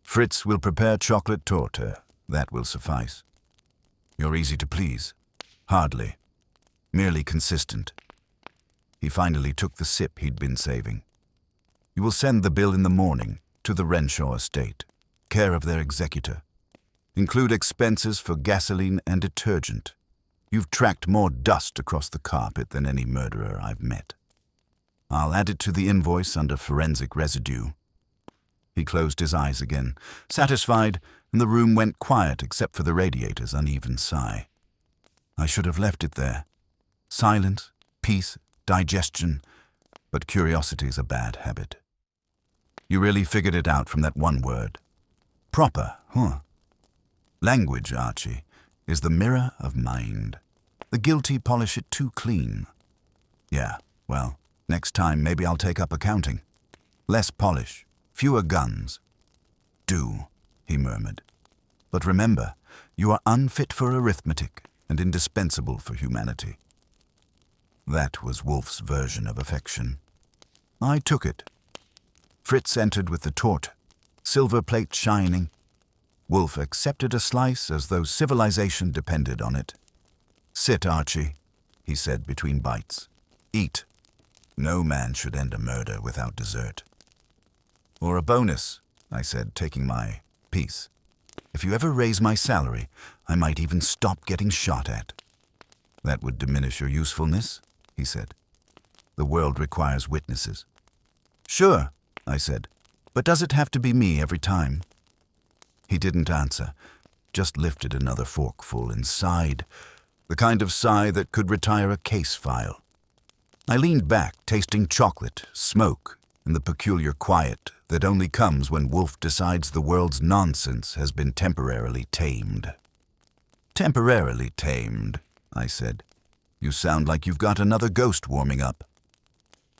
Fritz will prepare chocolate torte. That will suffice. You're easy to please. Hardly. Merely consistent. He finally took the sip he'd been saving. You will send the bill in the morning to the Renshaw estate, care of their executor. Include expenses for gasoline and detergent. You've tracked more dust across the carpet than any murderer I've met. I'll add it to the invoice under forensic residue. He closed his eyes again, satisfied, and the room went quiet except for the radiator's uneven sigh. I should have left it there. Silence, peace, digestion, but curiosity's a bad habit. You really figured it out from that one word. Proper, huh? Language, Archie, is the mirror of mind. The guilty polish it too clean. Yeah, well, next time maybe I'll take up accounting. Less polish, fewer guns. Do, he murmured. But remember, you are unfit for arithmetic and indispensable for humanity. That was Wolfe's version of affection. I took it. Fritz entered with the torte, silver plate shining. Wolfe accepted a slice as though civilization depended on it. Sit, Archie, he said between bites. Eat. No man should end a murder without dessert. Or a bonus, I said, taking my piece. If you ever raise my salary, I might even stop getting shot at. That would diminish your usefulness, he said. The world requires witnesses. Sure, I said, but does it have to be me every time? He didn't answer, just lifted another forkful and sighed, the kind of sigh that could retire a case file. I leaned back, tasting chocolate, smoke, and the peculiar quiet that only comes when Wolfe decides the world's nonsense has been temporarily tamed. Temporarily tamed, I said. You sound like you've got another ghost warming up.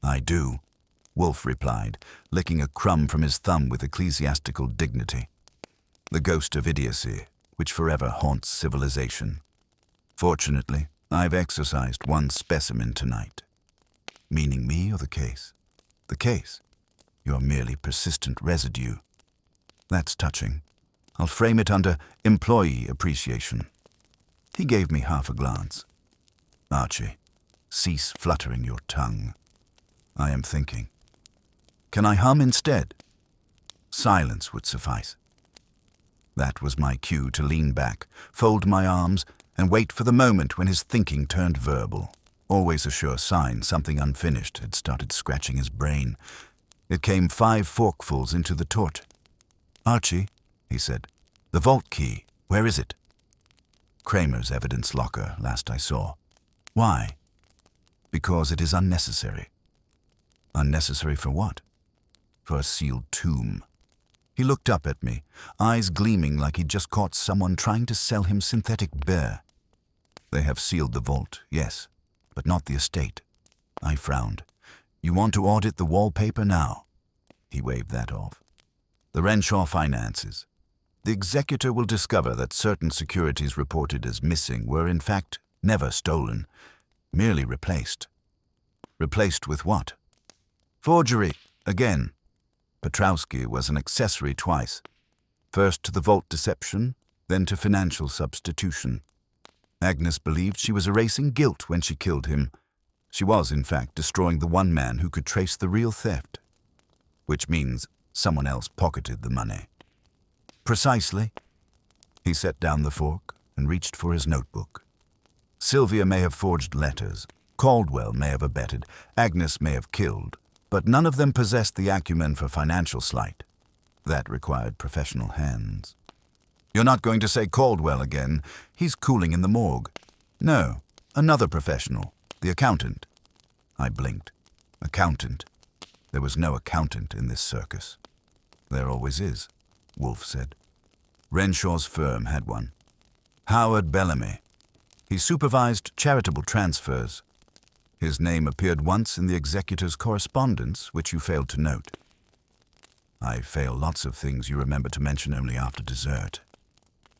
I do, Wolfe replied, licking a crumb from his thumb with ecclesiastical dignity. The ghost of idiocy, which forever haunts civilization. Fortunately, I've exorcised one specimen tonight. Meaning me or the case? The case. You're merely persistent residue. That's touching. I'll frame it under employee appreciation. He gave me half a glance. Archie, cease fluttering your tongue. I am thinking. Can I hum instead? Silence would suffice. That was my cue to lean back, fold my arms, and wait for the moment when his thinking turned verbal. Always a sure sign something unfinished had started scratching his brain. It came 5 forkfuls into the tort. Archie, he said, the vault key, where is it? Kramer's evidence locker, last I saw. Why? Because it is unnecessary. Unnecessary for what? For a sealed tomb. He looked up at me, eyes gleaming like he'd just caught someone trying to sell him synthetic bear. They have sealed the vault, yes, but not the estate. I frowned. You want to audit the wallpaper now? He waved that off. The Renshaw finances. The executor will discover that certain securities reported as missing were in fact never stolen, merely replaced. Replaced with what? Forgery, again. Petrowski was an accessory twice. First to the vault deception, then to financial substitution. Agnes believed she was erasing guilt when she killed him. She was, in fact, destroying the one man who could trace the real theft. Which means someone else pocketed the money. Precisely. He set down the fork and reached for his notebook. Sylvia may have forged letters. Caldwell may have abetted. Agnes may have killed. But none of them possessed the acumen for financial sleight. That required professional hands. You're not going to say Caldwell again. He's cooling in the morgue. No, another professional, the accountant. I blinked. Accountant. There was no accountant in this circus. There always is, Wolfe said. Renshaw's firm had one. Howard Bellamy. He supervised charitable transfers. His name appeared once in the executor's correspondence, which you failed to note. I fail lots of things you remember to mention only after dessert.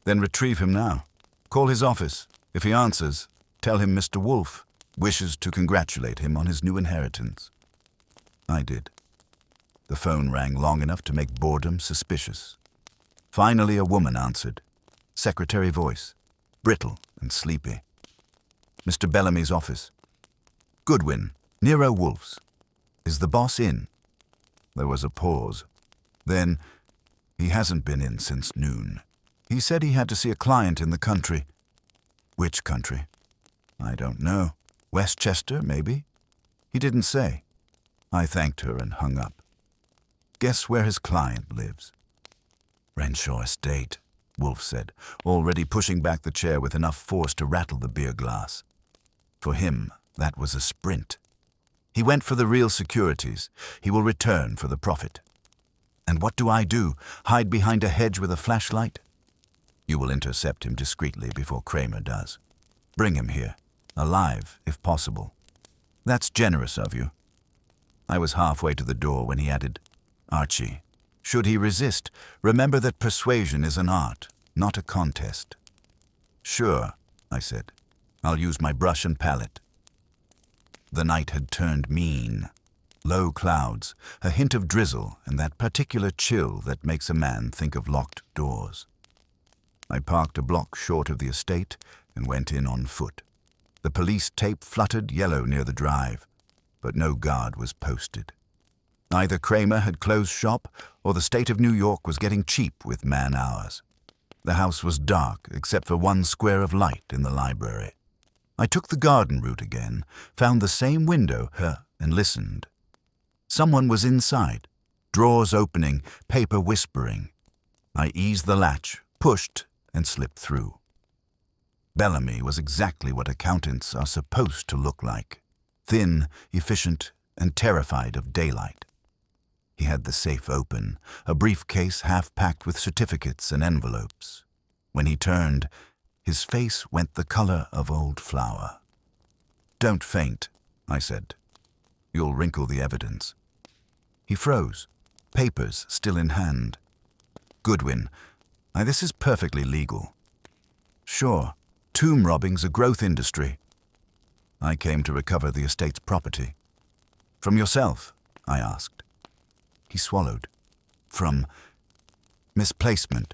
Then retrieve him now. Call his office. If he answers, tell him Mr. Wolfe wishes to congratulate him on his new inheritance. I did. The phone rang long enough to make boredom suspicious. Finally, a woman answered. Secretary voice, brittle and sleepy. Mr. Bellamy's office. Goodwin, Nero Wolfe's. Is the boss in? There was a pause. Then, he hasn't been in since noon. He said he had to see a client in the country. Which country? I don't know. Westchester, maybe? He didn't say. I thanked her and hung up. Guess where his client lives? Renshaw Estate, Wolfe said, already pushing back the chair with enough force to rattle the beer glass. For him, that was a sprint. He went for the real securities. He will return for the profit. And what do? Hide behind a hedge with a flashlight? You will intercept him discreetly before Kramer does. Bring him here, alive, if possible. That's generous of you. I was halfway to the door when he added, Archie, should he resist, remember that persuasion is an art, not a contest. Sure, I said. I'll use my brush and palette. The night had turned mean. Low clouds, a hint of drizzle, and that particular chill that makes a man think of locked doors. I parked a block short of the estate and went in on foot. The police tape fluttered yellow near the drive, but no guard was posted. Either Kramer had closed shop or the state of New York was getting cheap with man-hours. The house was dark except for one square of light in the library. I took the garden route again, found the same window, and listened. Someone was inside, drawers opening, paper whispering. I eased the latch, pushed, and slipped through. Bellamy was exactly what accountants are supposed to look like: thin, efficient, and terrified of daylight. He had the safe open, a briefcase half-packed with certificates and envelopes. When he turned, his face went the color of old flour. "Don't faint," I said. "You'll wrinkle the evidence." He froze, papers still in hand. "Goodwin, this is perfectly legal." "Sure. Tomb robbing's a growth industry." "I came to recover the estate's property." "From yourself?" I asked. He swallowed. "From misplacement.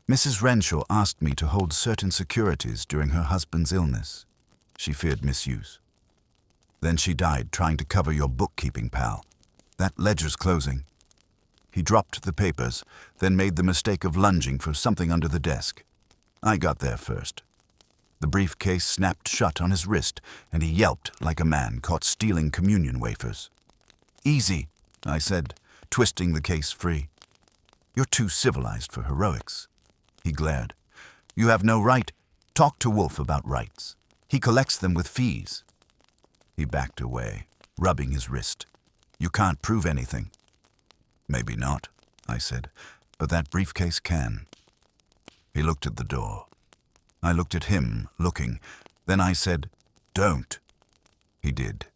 Mrs. Renshaw asked me to hold certain securities during her husband's illness. She feared misuse. Then she died trying to cover your bookkeeping, pal. That ledger's closing." He dropped the papers, then made the mistake of lunging for something under the desk. I got there first. The briefcase snapped shut on his wrist, and he yelped like a man caught stealing communion wafers. "Easy," I said, twisting the case free. "You're too civilized for heroics." He glared. "You have no right. Talk to Wolfe about rights. He collects them with fees." He backed away, rubbing his wrist. "You can't prove anything." "Maybe not," I said, "but that briefcase can." He looked at the door. I looked at him, looking. Then I said, "Don't." He did.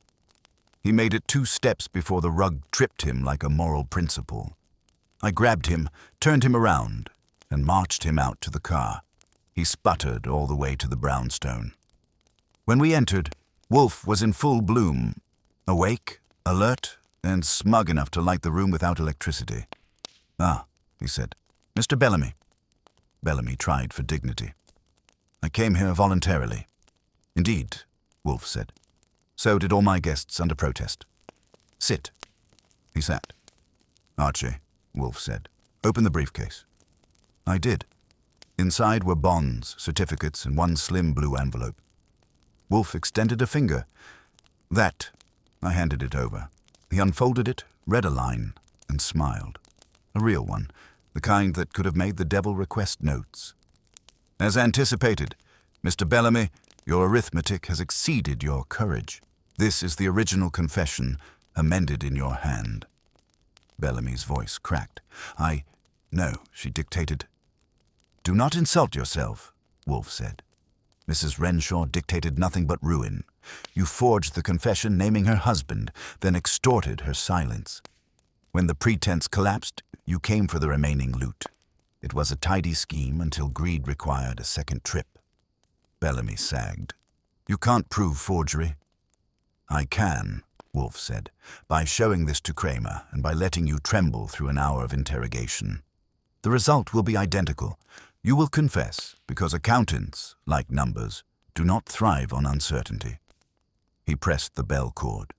He made it 2 steps before the rug tripped him like a moral principle. I grabbed him, turned him around, and marched him out to the car. He sputtered all the way to the brownstone. When we entered, Wolfe was in full bloom, awake, alert, and smug enough to light the room without electricity. "Ah," he said. "Mr. Bellamy." Bellamy tried for dignity. "I came here voluntarily." "Indeed," Wolfe said. "So did all my guests under protest." "Sit." He sat. "Archie," Wolfe said, "open the briefcase." I did. Inside were bonds, certificates, and one slim blue envelope. Wolfe extended a finger. "That." I handed it over. He unfolded it, read a line, and smiled. A real one, the kind that could have made the devil request notes. "As anticipated, Mr. Bellamy, your arithmetic has exceeded your courage. This is the original confession, amended in your hand." Bellamy's voice cracked. "No," she dictated. "Do not insult yourself," Wolfe said. "Mrs. Renshaw dictated nothing but ruin. You forged the confession naming her husband, then extorted her silence. When the pretense collapsed, you came for the remaining loot. It was a tidy scheme until greed required a second trip." Bellamy sagged. "You can't prove forgery." "I can," Wolfe said, "by showing this to Kramer and by letting you tremble through an hour of interrogation. The result will be identical. You will confess, because accountants, like numbers, do not thrive on uncertainty." He pressed the bell cord.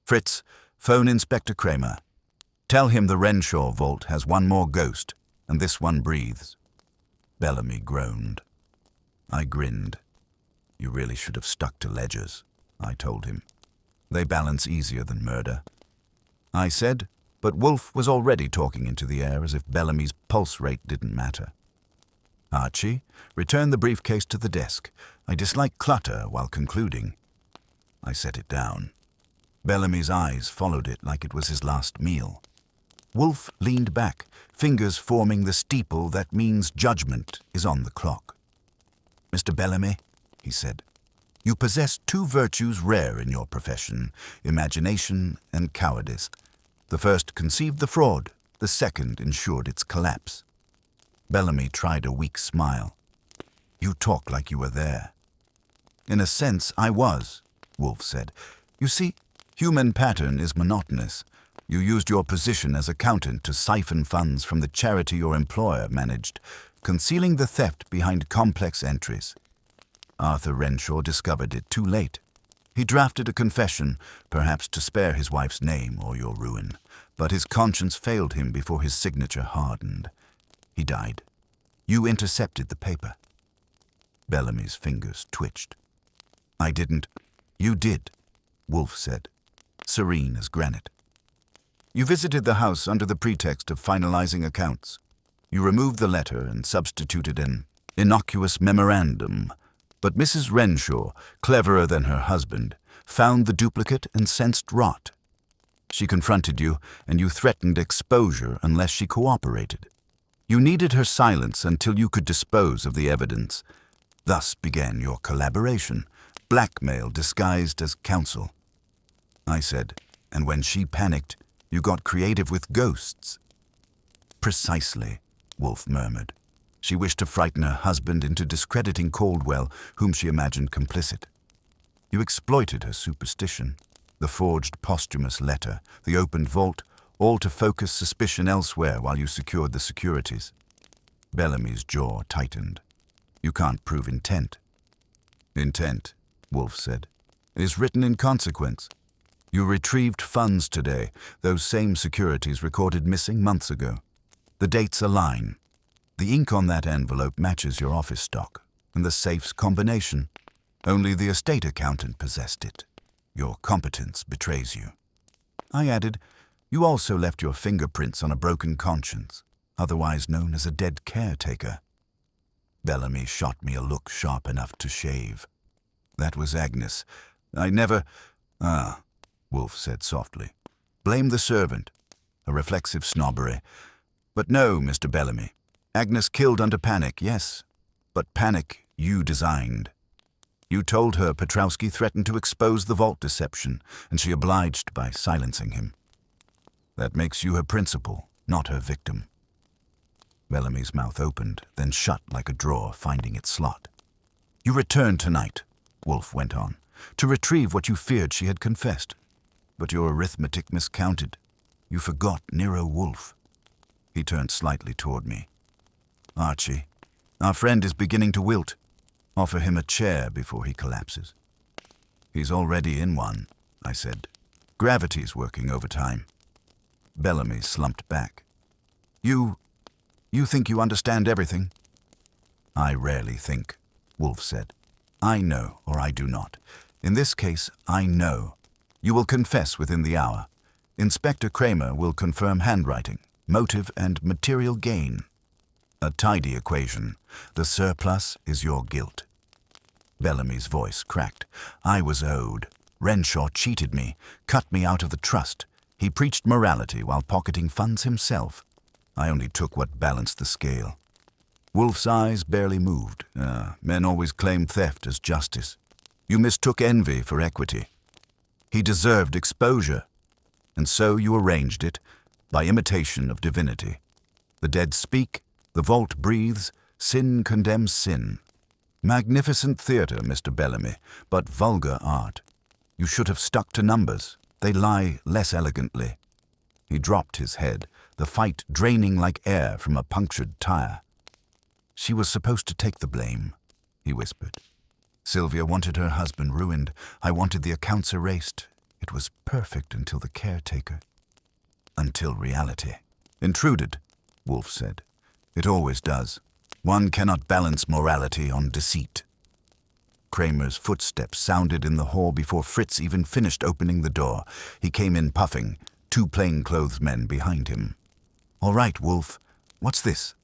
"Fritz, phone Inspector Kramer. Tell him the Renshaw vault has one more ghost, and this one breathes." Bellamy groaned. I grinned. "You really should have stuck to ledgers," I told him. "They balance easier than murder." I said, but Wolfe was already talking into the air as if Bellamy's pulse rate didn't matter. "Archie, return the briefcase to the desk. I dislike clutter while concluding." I set it down. Bellamy's eyes followed it like it was his last meal. Wolfe leaned back, fingers forming the steeple that means judgment is on the clock. "Mr. Bellamy," he said, "you possess 2 virtues rare in your profession, imagination and cowardice. The first conceived the fraud, the second ensured its collapse." Bellamy tried a weak smile. "You talk like you were there." "In a sense, I was," Wolfe said. "You see, human pattern is monotonous. You used your position as accountant to siphon funds from the charity your employer managed, concealing the theft behind complex entries. Arthur Renshaw discovered it too late. He drafted a confession, perhaps to spare his wife's name or your ruin, but his conscience failed him before his signature hardened. He died. You intercepted the paper. Bellamy's fingers twitched. I didn't. You did, Wolfe said, serene as granite. You visited the house under the pretext of finalizing accounts. You removed the letter and substituted an innocuous memorandum. But Mrs. Renshaw, cleverer than her husband, found the duplicate and sensed rot. She confronted you, and you threatened exposure unless she cooperated. You needed her silence until you could dispose of the evidence. Thus began your collaboration, blackmail disguised as counsel. I said, and when she panicked, you got creative with ghosts. Precisely, Wolfe murmured. She wished to frighten her husband into discrediting Caldwell, whom she imagined complicit. You exploited her superstition, the forged posthumous letter, the opened vault, all to focus suspicion elsewhere while you secured the securities. Bellamy's jaw tightened. You can't prove intent. Intent, Wolfe said, is written in consequence. You retrieved funds today, those same securities recorded missing months ago. The dates align. The ink on that envelope matches your office stock, and the safe's combination. Only the estate accountant possessed it. Your competence betrays you. I added, you also left your fingerprints on a broken conscience, otherwise known as a dead caretaker. Bellamy shot me a look sharp enough to shave. That was Agnes. I never... Wolfe said softly. Blame the servant. A reflexive snobbery. But no, Mr. Bellamy. Agnes killed under panic, yes, but panic you designed. You told her Petrowski threatened to expose the vault deception, and she obliged by silencing him. That makes you her principal, not her victim. Bellamy's mouth opened, then shut like a drawer finding its slot. You returned tonight, Wolfe went on, to retrieve what you feared she had confessed. But your arithmetic miscounted. You forgot Nero Wolfe. He turned slightly toward me. Archie, our friend is beginning to wilt. Offer him a chair before he collapses. He's already in one, I said. Gravity's working overtime. Bellamy slumped back. You think you understand everything? I rarely think, Wolfe said. I know or I do not. In this case, I know. You will confess within the hour. Inspector Kramer will confirm handwriting, motive, and material gain. A tidy equation. The surplus is your guilt. Bellamy's voice cracked. I was owed. Renshaw cheated me, cut me out of the trust. He preached morality while pocketing funds himself. I only took what balanced the scale. Wolfe's eyes barely moved. Men always claim theft as justice. You mistook envy for equity. He deserved exposure, and so you arranged it by imitation of divinity. The dead speak, the vault breathes, sin condemns sin. Magnificent theatre, Mr. Bellamy, but vulgar art. You should have stuck to numbers. They lie less elegantly. He dropped his head, the fight draining like air from a punctured tire. She was supposed to take the blame, he whispered. Sylvia wanted her husband ruined. I wanted the accounts erased. It was perfect until the caretaker. Until reality intruded, Wolfe said. It always does. One cannot balance morality on deceit. Kramer's footsteps sounded in the hall before Fritz even finished opening the door. He came in puffing, 2 plainclothes men behind him. All right, Wolfe. What's this?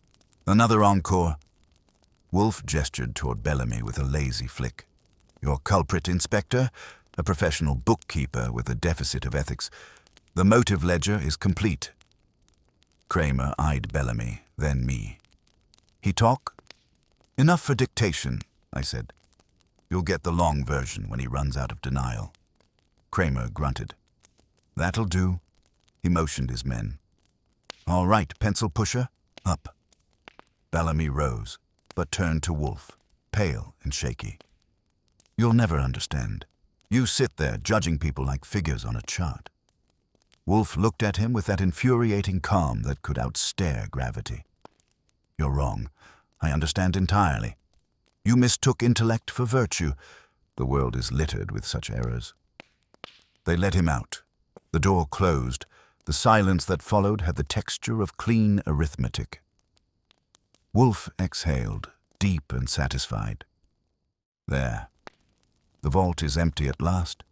Another encore? Wolfe gestured toward Bellamy with a lazy flick. Your culprit, Inspector? A professional bookkeeper with a deficit of ethics. The motive ledger is complete. Kramer eyed Bellamy, then me. He talk? Enough for dictation, I said. You'll get the long version when he runs out of denial. Kramer grunted. That'll do. He motioned his men. All right, pencil pusher, up. Bellamy rose, but turned to Wolfe, pale and shaky. You'll never understand. You sit there judging people like figures on a chart. Wolfe looked at him with that infuriating calm that could outstare gravity. You're wrong. I understand entirely. You mistook intellect for virtue. The world is littered with such errors. They let him out. The door closed. The silence that followed had the texture of clean arithmetic. Wolfe exhaled, deep and satisfied. There. The vault is empty at last,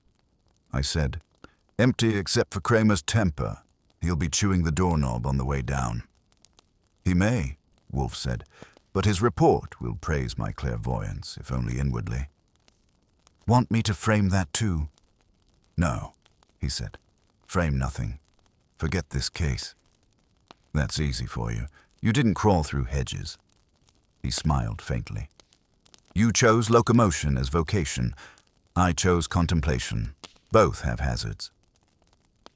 I said. Empty except for Kramer's temper. He'll be chewing the doorknob on the way down. He may, Wolfe said, but his report will praise my clairvoyance, if only inwardly. Want me to frame that too? No, he said. Frame nothing. Forget this case. That's easy for you. You didn't crawl through hedges. He smiled faintly. You chose locomotion as vocation. I chose contemplation. Both have hazards.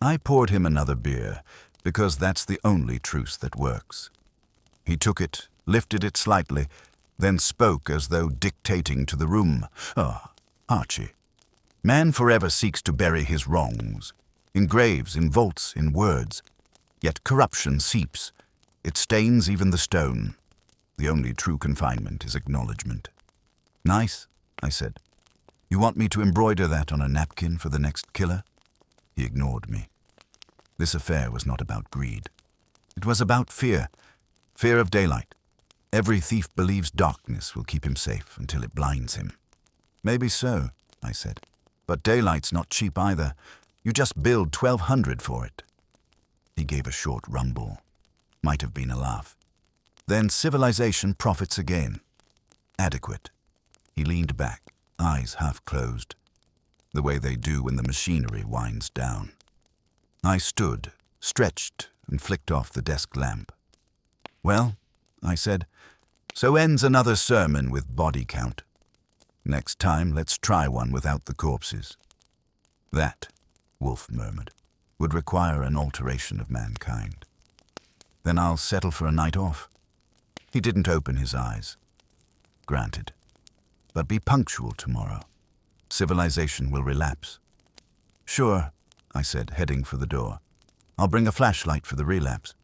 I poured him another beer, because that's the only truce that works. He took it, lifted it slightly, then spoke as though dictating to the room. Archie. Man forever seeks to bury his wrongs, in graves, in vaults, in words. Yet corruption seeps. It stains even the stone. The only true confinement is acknowledgement. Nice, I said. You want me to embroider that on a napkin for the next killer? He ignored me. This affair was not about greed. It was about fear. Fear of daylight. Every thief believes darkness will keep him safe until it blinds him. Maybe so, I said. But daylight's not cheap either. You just billed $1,200 for it. He gave a short rumble. Might have been a laugh. Then civilization profits again. Adequate. He leaned back, eyes half closed, the way they do when the machinery winds down. I stood, stretched, and flicked off the desk lamp. Well, I said, so ends another sermon with body count. Next time, let's try one without the corpses. That, Wolfe murmured, would require an alteration of mankind. Then I'll settle for a night off. He didn't open his eyes. Granted. But be punctual tomorrow. Civilization will relapse. Sure, I said, heading for the door. I'll bring a flashlight for the relapse.